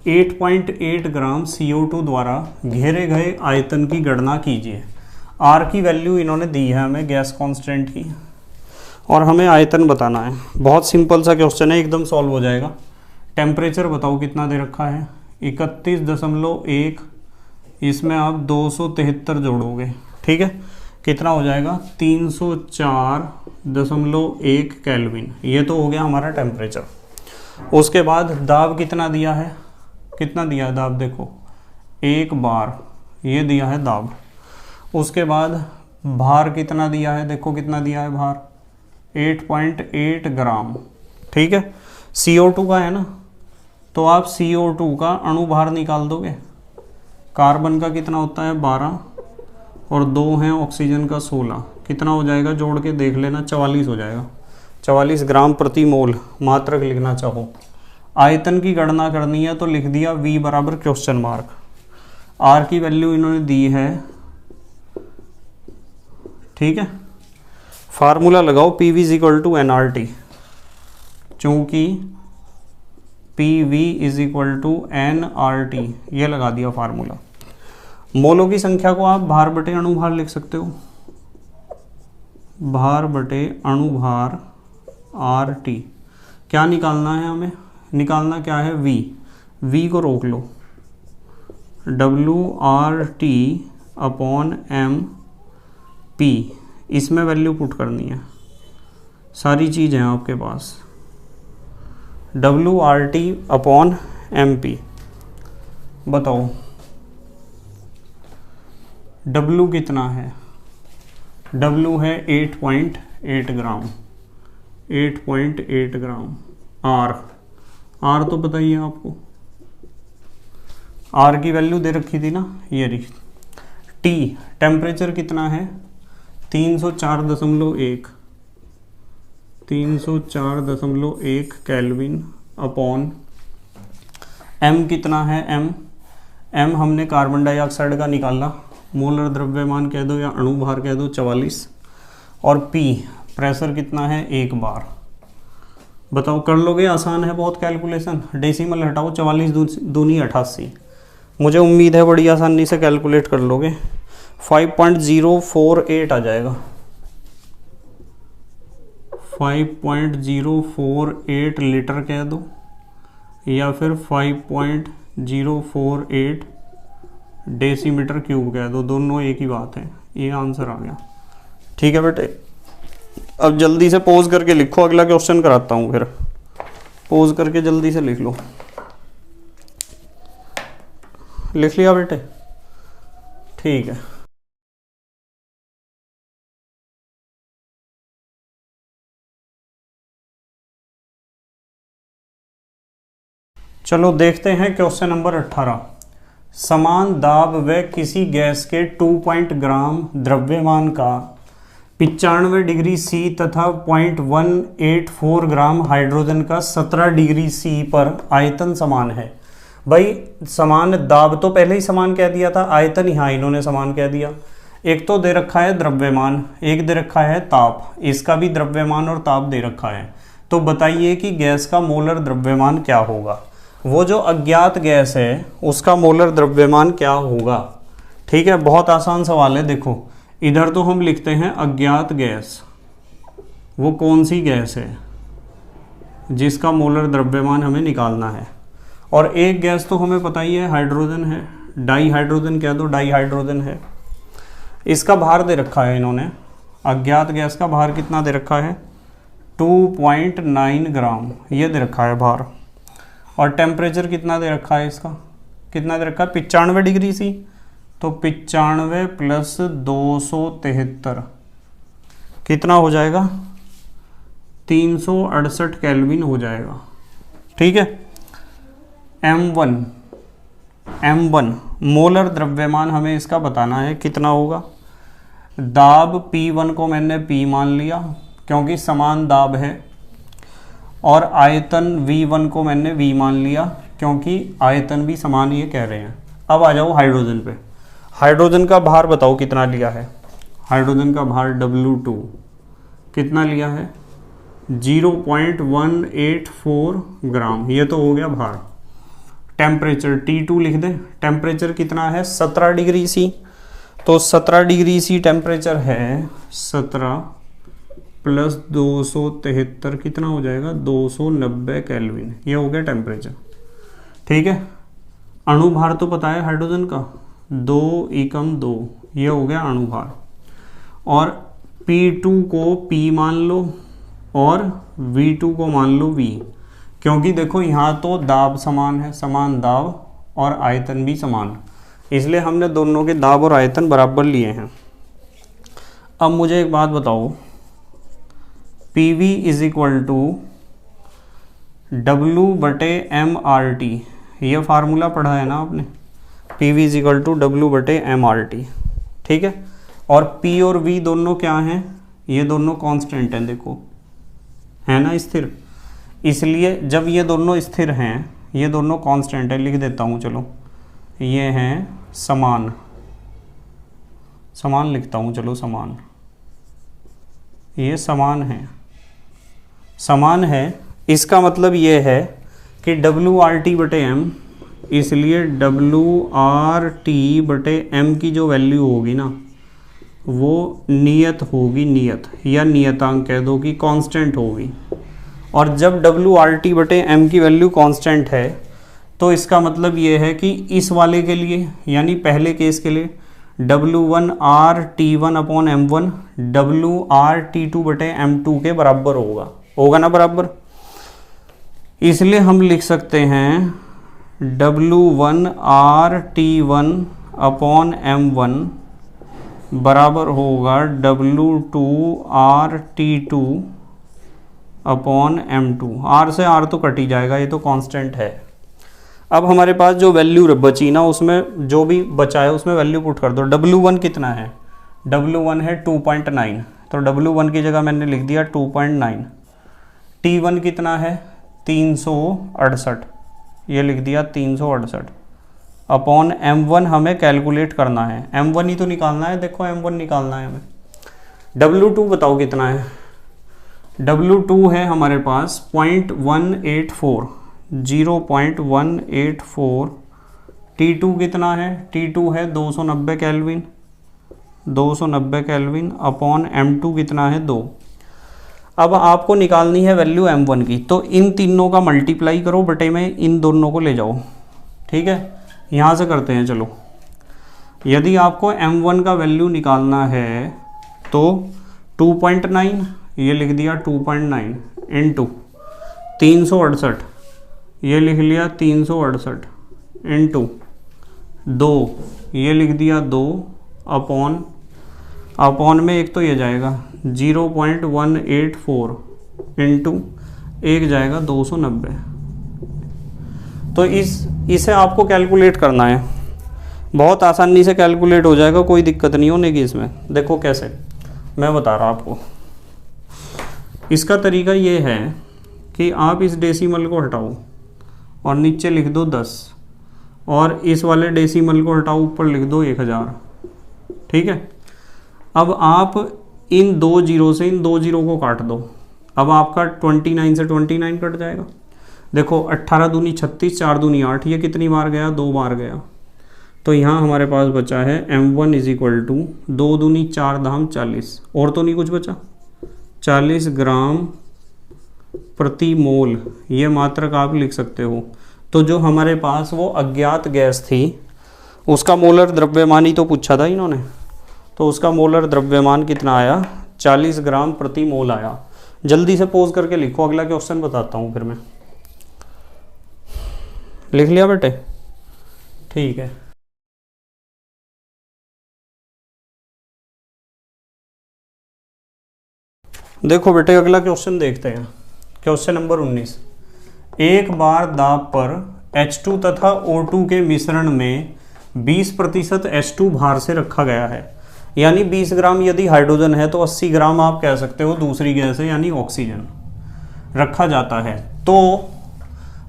8.8 ग्राम CO2 द्वारा घेरे गए आयतन की गणना कीजिए। R की वैल्यू इन्होंने दी है हमें गैस कांस्टेंट की, और हमें आयतन बताना है। बहुत सिंपल सा क्वेश्चन है, एकदम सॉल्व हो जाएगा। टेम्परेचर बताओ कितना दे रखा है, 31.1, इसमें आप 273 जोड़ोगे। ठीक है, कितना हो जाएगा 304.1 केल्विन। ये तो हो गया हमारा टेम्परेचर। उसके बाद दाब कितना दिया है, कितना दिया है दाब, देखो 1 बार, ये दिया है दाब। उसके बाद भार कितना दिया है, देखो कितना दिया है भार, 8.8 ग्राम। ठीक है, CO2 का है ना, तो आप CO2 का अणुभार निकाल दोगे। कार्बन का कितना होता है 12 और 2 हैं ऑक्सीजन का 16, कितना हो जाएगा जोड़ के देख लेना, 44 हो जाएगा। 44 ग्राम प्रति मोल मात्रक लिखना चाहो। आयतन की गणना करनी है तो लिख दिया V बराबर क्वेश्चन मार्क। R की वैल्यू इन्होंने दी है, ठीक है। फार्मूला लगाओ PV = nRT, चूंकि PV = nRT, ये लगा दिया फार्मूला। मोलों की संख्या को आप भार बटे अणुभार लिख सकते हो, भार बटे अणुभार RT। क्या निकालना है हमें, निकालना क्या है V को रोक लो, WRT/MP, इसमें वैल्यू पुट करनी है, सारी चीज़ हैं आपके पास। WRT/MP, बताओ W कितना है, W है 8.8 ग्राम, 8.8 ग्राम। R तो पता ही है आपको, R की वैल्यू दे रखी थी ना, ये रही। T टेम्परेचर कितना है 304.1, 304.1 केल्विन अपॉन M कितना है, M हमने कार्बन डाइऑक्साइड का निकाला, मोलर द्रव्यमान कह दो या अणुभार कह दो 44, और P प्रेशर कितना है 1 बार। बताओ कर लोगे, आसान है बहुत कैलकुलेशन। डेसिमल हटाओ, 44 दूनी 88, मुझे उम्मीद है बड़ी आसानी से कैलकुलेट कर लोगे। 5.048 आ जाएगा, 5.048 लीटर कह दो, या फिर 5.048 डेसीमीटर क्यूब कह दो, दोनों एक ही बात है। ये आंसर आ गया। ठीक है बेटे, अब जल्दी से पोज करके लिखो, अगला क्वेश्चन कराता हूँ फिर। पोज करके जल्दी से लिख लो, लिख लिया बेटे? ठीक है। चलो देखते हैं क्वेश्चन नंबर 18। समान दाब व किसी गैस के 2 ग्राम द्रव्यमान का 95 डिग्री C तथा 0.184 ग्राम हाइड्रोजन का 17 डिग्री C पर आयतन समान है। भाई समान दाब तो पहले ही समान कह दिया था, आयतन यहाँ इन्होंने समान कह दिया। एक तो दे रखा है द्रव्यमान, एक दे रखा है ताप, इसका भी द्रव्यमान और ताप दे रखा है। तो बताइए कि गैस का मोलर द्रव्यमान क्या होगा। वो जो अज्ञात गैस है उसका मोलर द्रव्यमान क्या होगा। ठीक है, बहुत आसान सवाल है। देखो इधर तो हम लिखते हैं अज्ञात गैस, वो कौन सी गैस है जिसका मोलर द्रव्यमान हमें निकालना है। और एक गैस तो हमें पता ही है, हाइड्रोजन है, डाई हाइड्रोजन कह दो, डाई हाइड्रोजन है। इसका भार दे रखा है इन्होंने, अज्ञात गैस का भार कितना दे रखा है 2.9 ग्राम, ये दे रखा है भार। और टेम्परेचर कितना दे रखा है, इसका कितना दे रखा है 95 डिग्री C, तो 95 प्लस 273 कितना हो जाएगा 368 केल्विन हो जाएगा। ठीक है। M1 मोलर द्रव्यमान हमें इसका बताना है कितना होगा। दाब P1 को मैंने P मान लिया क्योंकि समान दाब है, और आयतन V1 को मैंने V मान लिया क्योंकि आयतन भी समान ये कह रहे हैं। अब आ जाओ हाइड्रोजन पे। हाइड्रोजन का भार बताओ कितना लिया है। हाइड्रोजन का भार W2 कितना लिया है 0.184 ग्राम, ये तो हो गया भार। टेम्परेचर T2 लिख दे, टेम्परेचर कितना है 17 डिग्री C, तो 17 डिग्री C टेम्परेचर है, 17 प्लस 273 कितना हो जाएगा 290 केल्विन, ये हो गया टेम्परेचर। ठीक है। अणुभार तो पता है हाइड्रोजन का 2 एकम 2, ये हो गया अणुभार। और P2 को P मान लो और V2 को मान लो V, क्योंकि देखो यहाँ तो दाब समान है, समान दाब और आयतन भी समान। इसलिए हमने दोनों के दाब और आयतन बराबर लिए हैं। अब मुझे एक बात बताओ, PV is equal to W/m/RT, ये फार्मूला पढ़ा है ना आपने, PV is equal to W/m/RT, ठीक है। और P और V दोनों क्या हैं, ये दोनों कांस्टेंट हैं, देखो है ना स्थिर, इसलिए जब ये दोनों स्थिर हैं, ये दोनों कांस्टेंट है, लिख देता हूँ चलो, ये हैं समान, समान लिखता हूँ चलो, समान, ये समान है, समान है। इसका मतलब ये है कि WRT/m, इसलिए WRT/m की जो वैल्यू होगी ना वो नियत होगी, नियत या नियतांक कह दो कि कांस्टेंट होगी। और जब WRT/m की वैल्यू कांस्टेंट है तो इसका मतलब ये है कि इस वाले के लिए यानी पहले केस के लिए W1RT1/m1 WRT2/m2 के बराबर होगा, होगा ना बराबर। इसलिए हम लिख सकते हैं W1RT1/m1 बराबर होगा W2RT2/m2। R से R तो कट ही जाएगा, ये तो कांस्टेंट है। अब हमारे पास जो वैल्यू बची ना, उसमें जो भी बचा है उसमें वैल्यू पुट कर दो। W1 कितना है, W1 है 2.9, तो W1 की जगह मैंने लिख दिया 2.9। T1 कितना है 368, ये लिख दिया 368 अपॉन M1 हमें कैलकुलेट करना है, M1 ही तो निकालना है, देखो M1 निकालना है हमें। W2 बताओ कितना है, W2 है हमारे पास 0.184, 0.184। T2 कितना है, T2 है 290 केल्विन, 290 केल्विन अपॉन M2 कितना है 2। अब आपको निकालनी है वैल्यू M1 की, तो इन तीनों का मल्टीप्लाई करो बटे में इन दोनों को ले जाओ, ठीक है। यहाँ से करते हैं चलो। यदि आपको M1 का वैल्यू निकालना है तो 2.9, ये लिख दिया 2.9 इंटू 368, ये लिख लिया 368 इंटू 2, ये लिख दिया 2 अपॉन, अपॉन में एक तो ये जाएगा 0.184 इंटू एक जाएगा 290। तो इसे आपको कैलकुलेट करना है, बहुत आसानी से कैलकुलेट हो जाएगा, कोई दिक्कत नहीं होने की इसमें। देखो कैसे, मैं बता रहा आपको। इसका तरीका ये है कि आप इस डेसिमल को हटाओ और नीचे लिख दो 10, और इस वाले डेसिमल को हटाओ, ऊपर लिख दो 1000, ठीक है। अब आप इन दो जीरो से इन दो जीरो को काट दो, अब आपका 29 से 29 कट जाएगा। देखो 18 दूनी 36, 4 दूनी 8, ये कितनी बार गया, 2 बार गया। तो यहाँ हमारे पास बचा है M1 इज इक्वल टू 2 दूनी 4 दाम 40, और तो नहीं कुछ बचा, 40 ग्राम प्रति मोल, ये मात्रक आप लिख सकते हो। तो जो हमारे पास वो अज्ञात गैस थी उसका मोलर द्रव्यमान ही तो पूछा था इन्होंने, तो उसका मोलर द्रव्यमान कितना आया, 40 ग्राम प्रति मोल आया। जल्दी से पोज करके लिखो, अगला क्वेश्चन बताता हूँ फिर मैं। लिख लिया बेटे, ठीक है। देखो बेटे अगला क्वेश्चन देखते हैं, क्वेश्चन नंबर 19। एक बार दाब पर H2 तथा O2 के मिश्रण में 20% H2 भार से रखा गया है, यानी 20 ग्राम यदि हाइड्रोजन है तो 80 ग्राम आप कह सकते हो दूसरी गैस है यानी ऑक्सीजन रखा जाता है, तो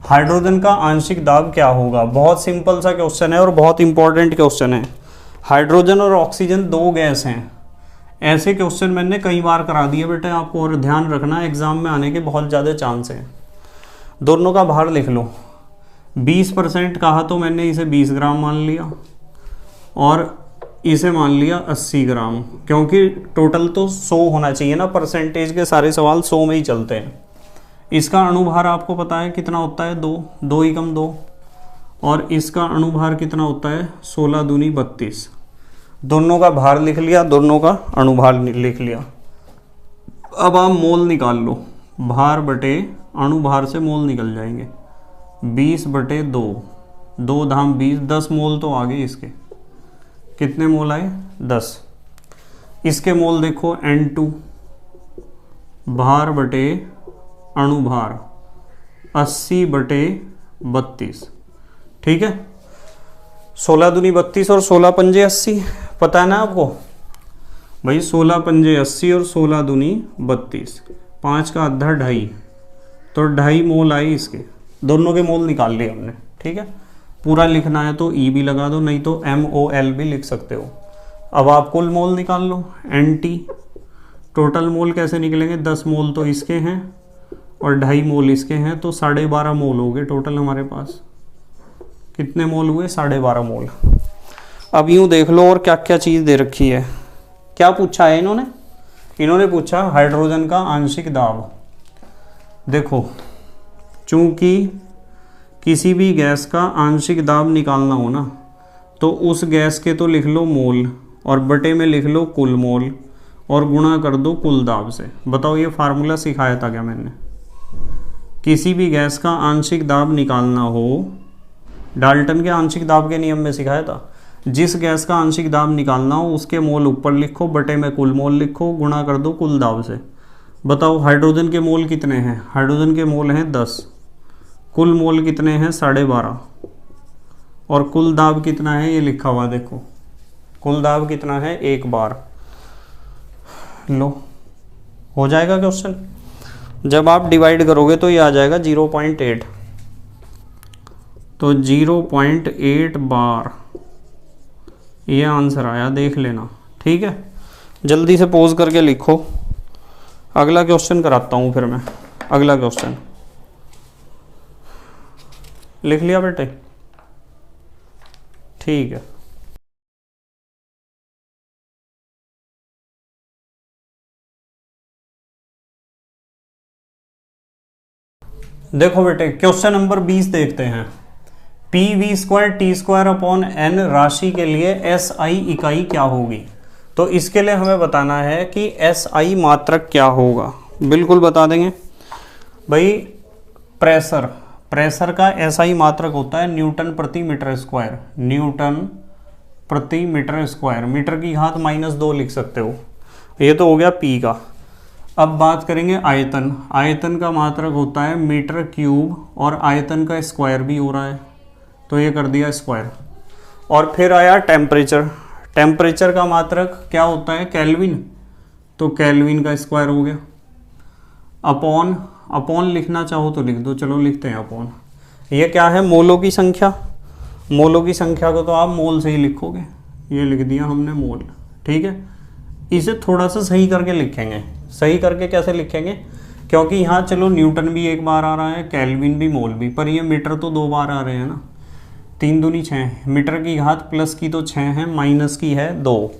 हाइड्रोजन का आंशिक दाब क्या होगा। बहुत सिंपल सा क्वेश्चन है और बहुत इंपॉर्टेंट क्वेश्चन है। हाइड्रोजन और ऑक्सीजन दो गैस हैं, ऐसे क्वेश्चन मैंने कई बार करा दिए बेटे आपको, और ध्यान रखना एग्जाम में आने के बहुत ज़्यादा चांस हैं। दोनों का भार लिख लो, 20% कहा तो मैंने इसे 20 ग्राम मान लिया और इसे मान लिया 80 ग्राम, क्योंकि टोटल तो 100 होना चाहिए ना, परसेंटेज के सारे सवाल 100 में ही चलते हैं। इसका अणुभार आपको पता है कितना होता है, 2 ही कम 2, और इसका अणुभार कितना होता है 16 दूनी 32। दोनों का भार लिख लिया, दोनों का अणुभार लिख लिया। अब आप मोल निकाल लो, भार बटे अणुभार से मोल निकल जाएंगे, 20/2, 2 धाम 20, 10 मोल तो आ गए इसके। कितने मोल आए 10। इसके मोल देखो N2 भार बटे अणुभार 80/32। ठीक है, 16 दूनी 32 और 16 पंजे 80, पता है ना आपको भाई, 16 पंजे 80 और 16 दूनी 32, 5 का आधा 2.5, तो 2.5 मोल आए इसके। दोनों के मोल निकाल लिए हमने। ठीक है, पूरा लिखना है तो ई भी लगा दो, नहीं तो MOL भी लिख सकते हो। अब आप कुल मोल निकाल लो, NT। टोटल मोल कैसे निकलेंगे, 10 मोल तो इसके हैं और 2.5 मोल इसके हैं, तो 12.5 मोल हो गए टोटल हमारे पास। कितने मोल हुए, 12.5 मोल। अब यूं देख लो और क्या क्या चीज़ दे रखी है। क्या पूछा है इन्होंने पूछा हाइड्रोजन का आंशिक दाब। देखो, चूंकि किसी भी गैस का आंशिक दाब निकालना हो ना, तो उस गैस के तो लिख लो मोल और बटे में लिख लो कुल मोल और गुणा कर दो कुल दाब से। बताओ, ये फार्मूला सिखाया था क्या मैंने? किसी भी गैस का आंशिक दाब निकालना हो, डाल्टन के आंशिक दाब के नियम में सिखाया था। जिस गैस का आंशिक दाब निकालना हो उसके मोल ऊपर लिखो, बटे में कुल मोल लिखो, गुणा कर दो कुल दाब से। बताओ, हाइड्रोजन के मोल कितने हैं? हाइड्रोजन के मोल हैं 10, कुल मोल कितने हैं 12.5, और कुल दाब कितना है ये लिखा हुआ देखो, कुल दाब कितना है 1 बार। लो, हो जाएगा क्वेश्चन। जब आप डिवाइड करोगे तो ये आ जाएगा 0.8, तो 0.8 बार ये आंसर आया, देख लेना। ठीक है, जल्दी से पोज करके लिखो। अगला क्वेश्चन कराता हूँ फिर मैं। अगला क्वेश्चन लिख लिया बेटे? ठीक है, देखो बेटे क्वेश्चन नंबर 20 देखते हैं। PV²T² N राशि के लिए SI इकाई क्या होगी? तो इसके लिए हमें बताना है कि SI मात्रक क्या होगा। बिल्कुल बता देंगे भाई। प्रेशर का SI मात्रक होता है न्यूटन प्रति मीटर स्क्वायर। न्यूटन प्रति मीटर स्क्वायर, मीटर की घात -2 लिख सकते हो। ये तो हो गया P का। अब बात करेंगे आयतन। आयतन का मात्रक होता है मीटर क्यूब, और आयतन का स्क्वायर भी हो रहा है, तो ये कर दिया स्क्वायर। और फिर आया टेम्परेचर। टेम्परेचर का मात्रक क्या होता है? केल्विन, तो केल्विन का स्क्वायर हो गया। अपॉन लिखना चाहो तो लिख दो, चलो लिखते हैं अपॉन। ये क्या है? मोलों की संख्या। मोलों की संख्या को तो आप मोल से ही लिखोगे, ये लिख दिया हमने मोल। ठीक है, इसे थोड़ा सा सही करके लिखेंगे। सही करके कैसे लिखेंगे? क्योंकि यहाँ चलो न्यूटन भी 1 बार आ रहा है, केल्विन भी, मोल भी, पर ये मीटर तो 2 बार आ रहे हैं ना। 3 दूनी 6, मीटर की घात प्लस की तो 6 है, माइनस की है 2,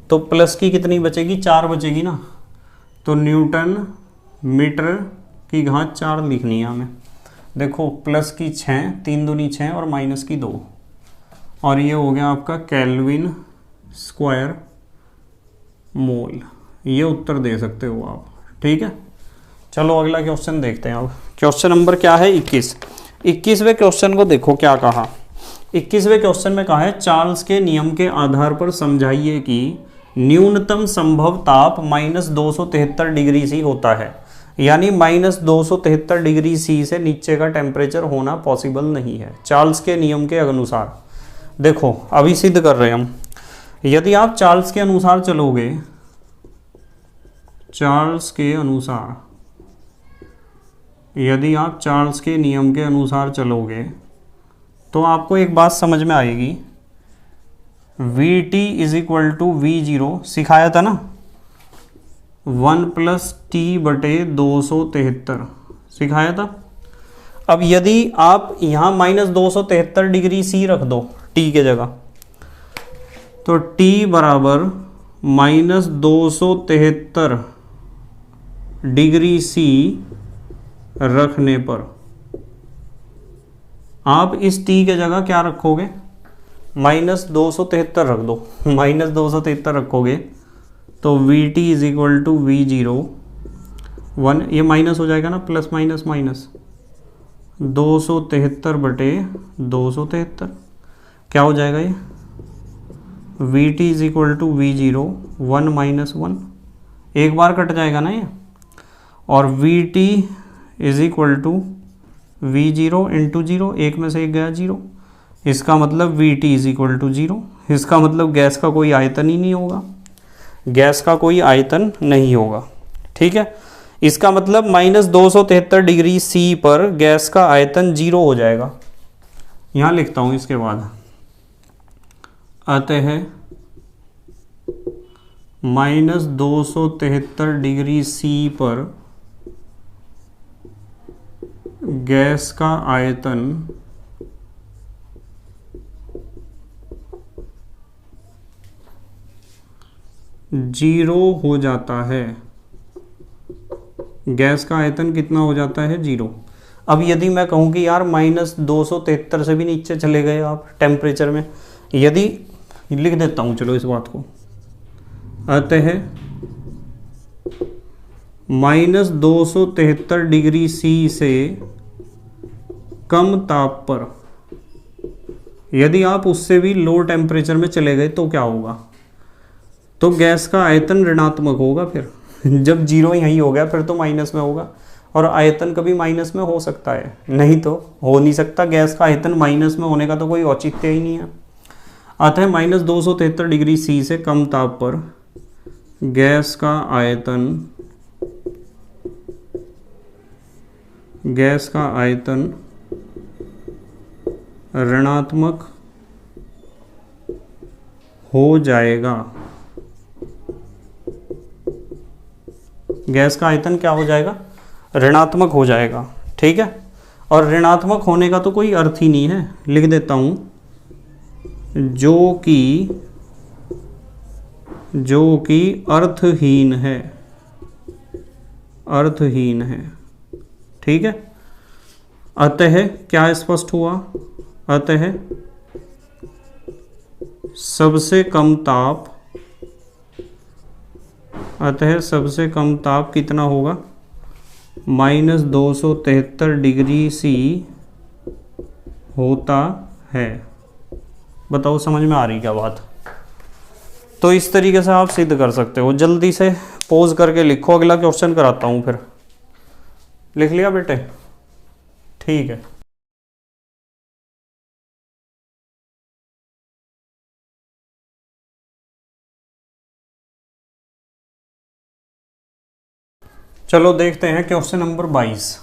तो प्लस की कितनी बचेगी? 4 बचेगी ना। तो न्यूटन मीटर की घात 4 लिखनी है हमें। देखो, प्लस की 6, 3 दूनी 6 और माइनस की 2, और ये हो गया आपका केल्विन स्क्वायर मोल। ये उत्तर दे सकते हो आप। ठीक है, चलो अगला क्वेश्चन देखते हैं। अब क्वेश्चन नंबर क्या है? 21। 21वें क्वेश्चन को देखो क्या कहा। 21वें क्वेश्चन में कहा है चार्ल्स के नियम के आधार पर समझाइए कि न्यूनतम संभव ताप -273 डिग्री सी होता है। यानी -273 डिग्री सी से नीचे का टेम्परेचर होना पॉसिबल नहीं है चार्ल्स के नियम के अनुसार। देखो, अभी सिद्ध कर रहे हैं हम। यदि आप चार्ल्स के अनुसार चलोगे, यदि आप चार्ल्स के नियम के अनुसार चलोगे तो आपको एक बात समझ में आएगी। VT = V0 सिखाया था ना, 1 + T/273 सिखाया था। अब यदि आप यहाँ -273 डिग्री सी रख दो T के जगह, तो T बराबर -273 डिग्री सी रखने पर आप इस T के जगह क्या रखोगे? -273 रख दो। -273 रखोगे तो VT = V0 1, ये माइनस हो जाएगा ना, प्लस माइनस माइनस 273/273 क्या हो जाएगा? ये V T is equal to V zero, 1 minus 1, एक बार कट जाएगा ना ये, और V T is equal to V zero into zero, एक में से एक गया जीरो, इसका मतलब V T is equal to zero. इसका मतलब गैस का कोई आयतन ही नहीं होगा, गैस का कोई आयतन नहीं होगा। ठीक है, इसका मतलब -273 डिग्री सी पर गैस का आयतन जीरो हो जाएगा। यहाँ लिखता हूँ इसके बाद, अतः -273 डिग्री सी पर गैस का आयतन जीरो हो जाता है। गैस का आयतन कितना हो जाता है? जीरो। अब यदि मैं कहूँ कि यार -273 से भी नीचे चले गए आप टेम्परेचर में, यदि लिख देता हूँ चलो इस बात को, अतः -273 डिग्री सी से कम ताप पर यदि आप उससे भी लो टेम्परेचर में चले गए तो क्या होगा? तो गैस का आयतन ऋणात्मक होगा। फिर जब जीरो यही हो गया फिर तो माइनस में होगा, और आयतन कभी माइनस में हो सकता है? नहीं, तो हो नहीं सकता। गैस का आयतन माइनस में होने का तो कोई औचित्य ही नहीं है। अतः -273 डिग्री सी से कम ताप पर गैस का आयतन ऋणात्मक हो जाएगा। गैस का आयतन क्या हो जाएगा? ऋणात्मक हो जाएगा। ठीक है, और ऋणात्मक होने का तो कोई अर्थ ही नहीं है। लिख देता हूं, जो कि अर्थहीन है, अर्थहीन है। ठीक है, अतः क्या स्पष्ट हुआ? अतः सबसे कम ताप कितना होगा? -273 डिग्री सी होता है। बताओ समझ में आ रही क्या बात? तो इस तरीके से आप सिद्ध कर सकते हो। जल्दी से पॉज करके लिखो, अगला क्वेश्चन कराता हूँ फिर। लिख लिया बेटे? ठीक है। चलो देखते हैं क्वेश्चन नंबर 22।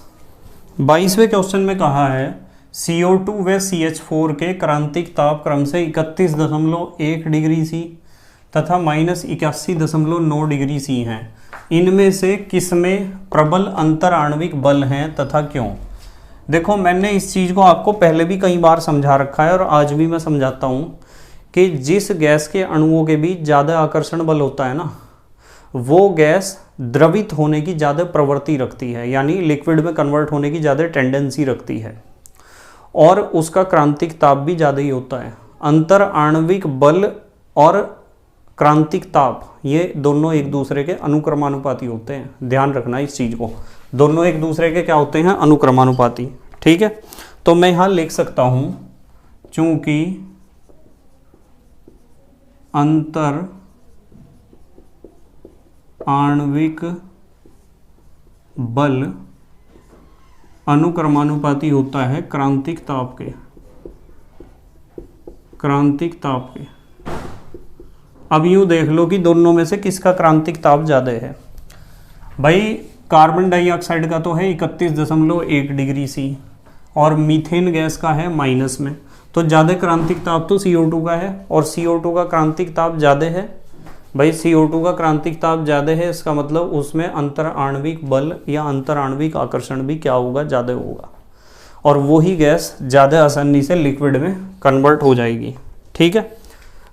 22वें क्वेश्चन में कहा है CO2 व CH4 के क्रांतिक ताप क्रम से 31.1 डिग्री सी तथा -81.9 डिग्री सी हैं। इनमें से किसमें प्रबल अंतर आणविक बल हैं तथा क्यों? देखो, मैंने इस चीज़ को आपको पहले भी कई बार समझा रखा है और आज भी मैं समझाता हूँ कि जिस गैस के अणुओं के बीच ज़्यादा आकर्षण बल होता है ना, वो गैस द्रवित होने की ज़्यादा प्रवृत्ति रखती है, यानी लिक्विड में कन्वर्ट होने की ज़्यादा टेंडेंसी रखती है, और उसका क्रांतिक ताप भी ज़्यादा ही होता है। अंतर आणविक बल और क्रांतिक ताप ये दोनों एक दूसरे के अनुक्रमानुपाती होते हैं। ध्यान रखना इस चीज़ को, दोनों एक दूसरे के क्या होते हैं? अनुक्रमानुपाती। ठीक है, तो मैं यहाँ लिख सकता हूँ, चूंकि अंतर आणविक बल अनुक्रमानुपाती होता है क्रांतिक ताप के। अब यूं देख लो कि दोनों में से किसका क्रांतिक ताप ज़्यादा है। भाई, कार्बन डाइऑक्साइड का तो है 31.1 डिग्री सी और मीथेन गैस का है माइनस में, तो ज़्यादा क्रांतिक ताप तो CO2 का है, और CO2 का क्रांतिक ताप ज़्यादा है। भाई, CO2 का क्रांतिक ताप ज़्यादा है, इसका मतलब उसमें अंतर आणविक बल या अंतर आणविक आकर्षण भी क्या होगा? ज़्यादा होगा, और वही गैस ज़्यादा आसानी से लिक्विड में कन्वर्ट हो जाएगी। ठीक है,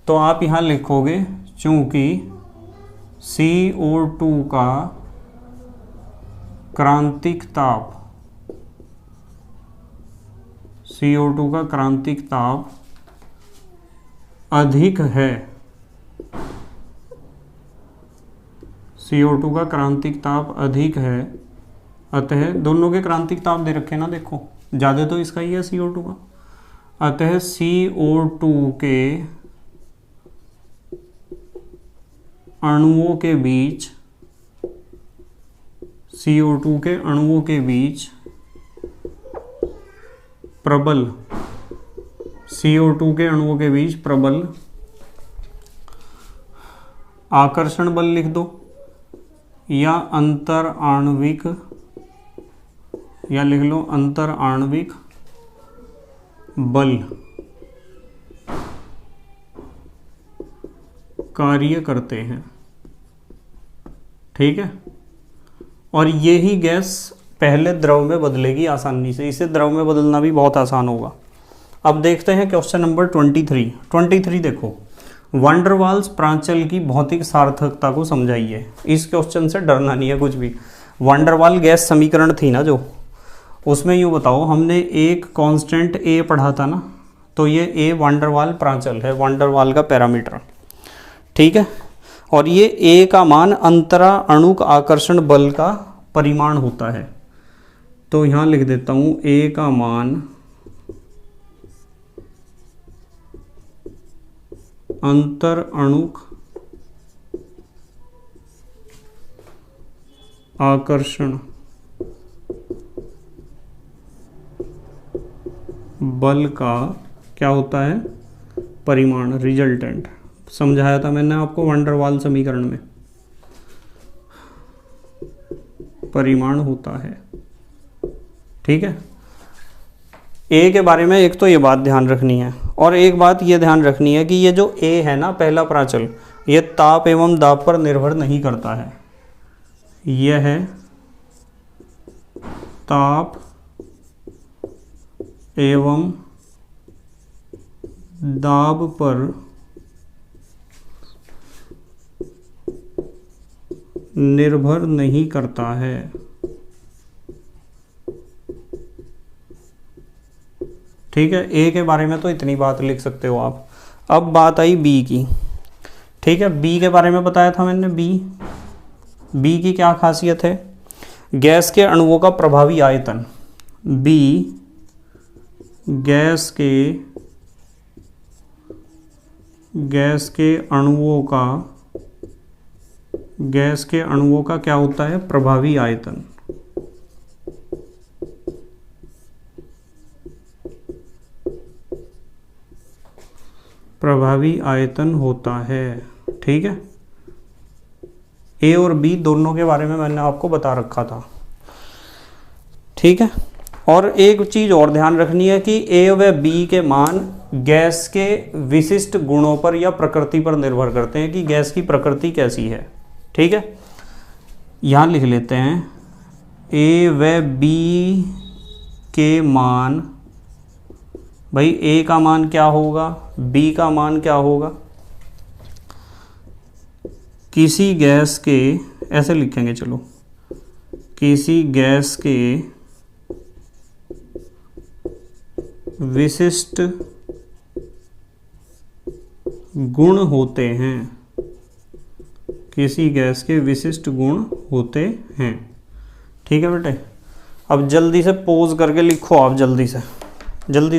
तो आप यहाँ लिखोगे, चूँकि CO2 का क्रांतिक ताप अधिक है, CO2 का क्रांतिक ताप अधिक है, अतः दोनों के क्रांतिक ताप दे रखे ना, देखो ज़्यादा तो इसका ही है CO2 का, अतः CO2 के अणुओं के बीच, CO2 के अणुओं के बीच प्रबल, CO2 के अणुओं के बीच प्रबल आकर्षण बल लिख दो, या अंतर आणविक, या लिख लो अंतर आणविक बल कार्य करते हैं। ठीक है, और ये ही गैस पहले द्रव में बदलेगी आसानी से, इसे द्रव में बदलना भी बहुत आसान होगा। अब देखते हैं क्वेश्चन नंबर 23 देखो, वंडर वाल्स प्रांचल की भौतिक सार्थकता को समझाइए। इस क्वेश्चन से डरना नहीं है कुछ भी। वंडर वाल गैस समीकरण थी ना जो, उसमें यूँ बताओ, हमने एक कांस्टेंट ए पढ़ा था ना, तो ये ए वंडर वाल प्रांचल है, वंडर वाल का पैरामीटर। ठीक है, और ये ए का मान अंतरा अणुक आकर्षण बल का परिमाण होता है। तो यहाँ लिख देता हूँ ए का मान अंतर अणुक आकर्षण बल का क्या होता है, परिमाण, रिजल्टेंट। समझाया था मैंने आपको वंडर वाल समीकरण में, परिमाण होता है। ठीक है, ए के बारे में एक तो ये बात ध्यान रखनी है, और एक बात ये ध्यान रखनी है कि ये जो ए है ना पहला प्रांचल, ये ताप एवं दाब पर निर्भर नहीं करता है। यह है ताप एवं दाब पर निर्भर नहीं करता है। ठीक है, ए के बारे में तो इतनी बात लिख सकते हो आप। अब बात आई बी की। ठीक है, बी के बारे में बताया था मैंने। बी की क्या खासियत है, गैस के अणुओं का प्रभावी आयतन। बी गैस के अणुओं का क्या होता है, प्रभावी आयतन। प्रभावी आयतन होता है। ठीक है, ए और बी दोनों के बारे में मैंने आपको बता रखा था। ठीक है, और एक चीज और ध्यान रखनी है कि ए व बी के मान गैस के विशिष्ट गुणों पर या प्रकृति पर निर्भर करते हैं कि गैस की प्रकृति कैसी है। ठीक है, यहां लिख लेते हैं ए व बी के मान, भाई ए का मान क्या होगा, बी का मान क्या होगा। किसी गैस के, ऐसे लिखेंगे चलो, किसी गैस के विशिष्ट गुण होते हैं, किसी गैस के विशिष्ट गुण होते हैं। ठीक है बेटे, अब जल्दी से पोज करके लिखो, आप जल्दी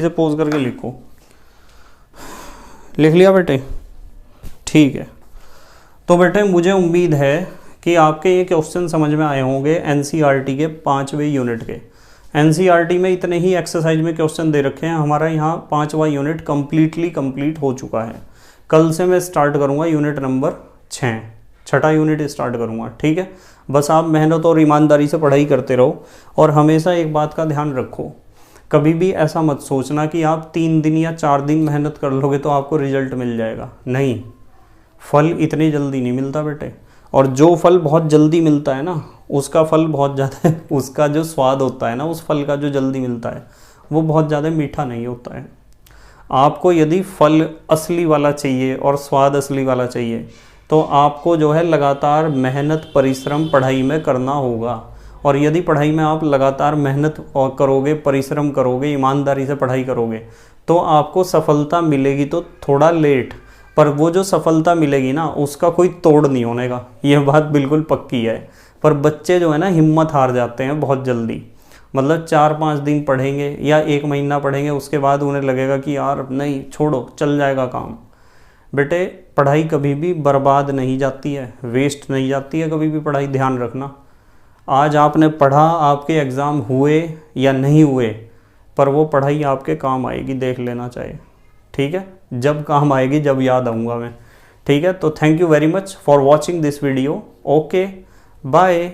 से पोज करके लिखो। लिख लिया बेटे? ठीक है, तो बेटे मुझे उम्मीद है कि आपके ये क्वेश्चन समझ में आए होंगे एनसीईआरटी के 5वें यूनिट के। एनसीईआरटी में इतने ही एक्सरसाइज में क्वेश्चन दे रखे हैं, हमारा यहाँ 5वां यूनिट कंप्लीट हो चुका है। कल से मैं स्टार्ट करूँगा यूनिट नंबर 6, छठा यूनिट स्टार्ट करूँगा। ठीक है, बस आप मेहनत और ईमानदारी से पढ़ाई करते रहो, और हमेशा एक बात का ध्यान रखो, कभी भी ऐसा मत सोचना कि आप 3 दिन या 4 दिन मेहनत कर लोगे तो आपको रिजल्ट मिल जाएगा। नहीं, फल इतनी जल्दी नहीं मिलता बेटे, और जो फल बहुत जल्दी मिलता है ना, उसका फल बहुत ज़्यादा उसका जो स्वाद होता है ना, उस फल का जो जल्दी मिलता है वो बहुत ज़्यादा मीठा नहीं होता है। आपको यदि फल असली वाला चाहिए और स्वाद असली वाला चाहिए तो आपको जो है लगातार मेहनत परिश्रम पढ़ाई में करना होगा। और यदि पढ़ाई में आप लगातार मेहनत करोगे, परिश्रम करोगे, ईमानदारी से पढ़ाई करोगे तो आपको सफलता मिलेगी, तो थोड़ा लेट, पर वो जो सफलता मिलेगी ना उसका कोई तोड़ नहीं होने का, ये बात बिल्कुल पक्की है। पर बच्चे जो है ना हिम्मत हार जाते हैं बहुत जल्दी, मतलब 4-5 दिन पढ़ेंगे या 1 महीना पढ़ेंगे, उसके बाद उन्हें लगेगा कि यार नहीं छोड़ो, चल जाएगा काम। बेटे पढ़ाई कभी भी बर्बाद नहीं जाती है, वेस्ट नहीं जाती है कभी भी पढ़ाई, ध्यान रखना। आज आपने पढ़ा, आपके एग्ज़ाम हुए या नहीं हुए, पर वो पढ़ाई आपके काम आएगी, देख लेना चाहिए। ठीक है, जब काम आएगी, जब याद आऊँगा मैं। ठीक है, तो thank you very much for watching this video. Okay, bye.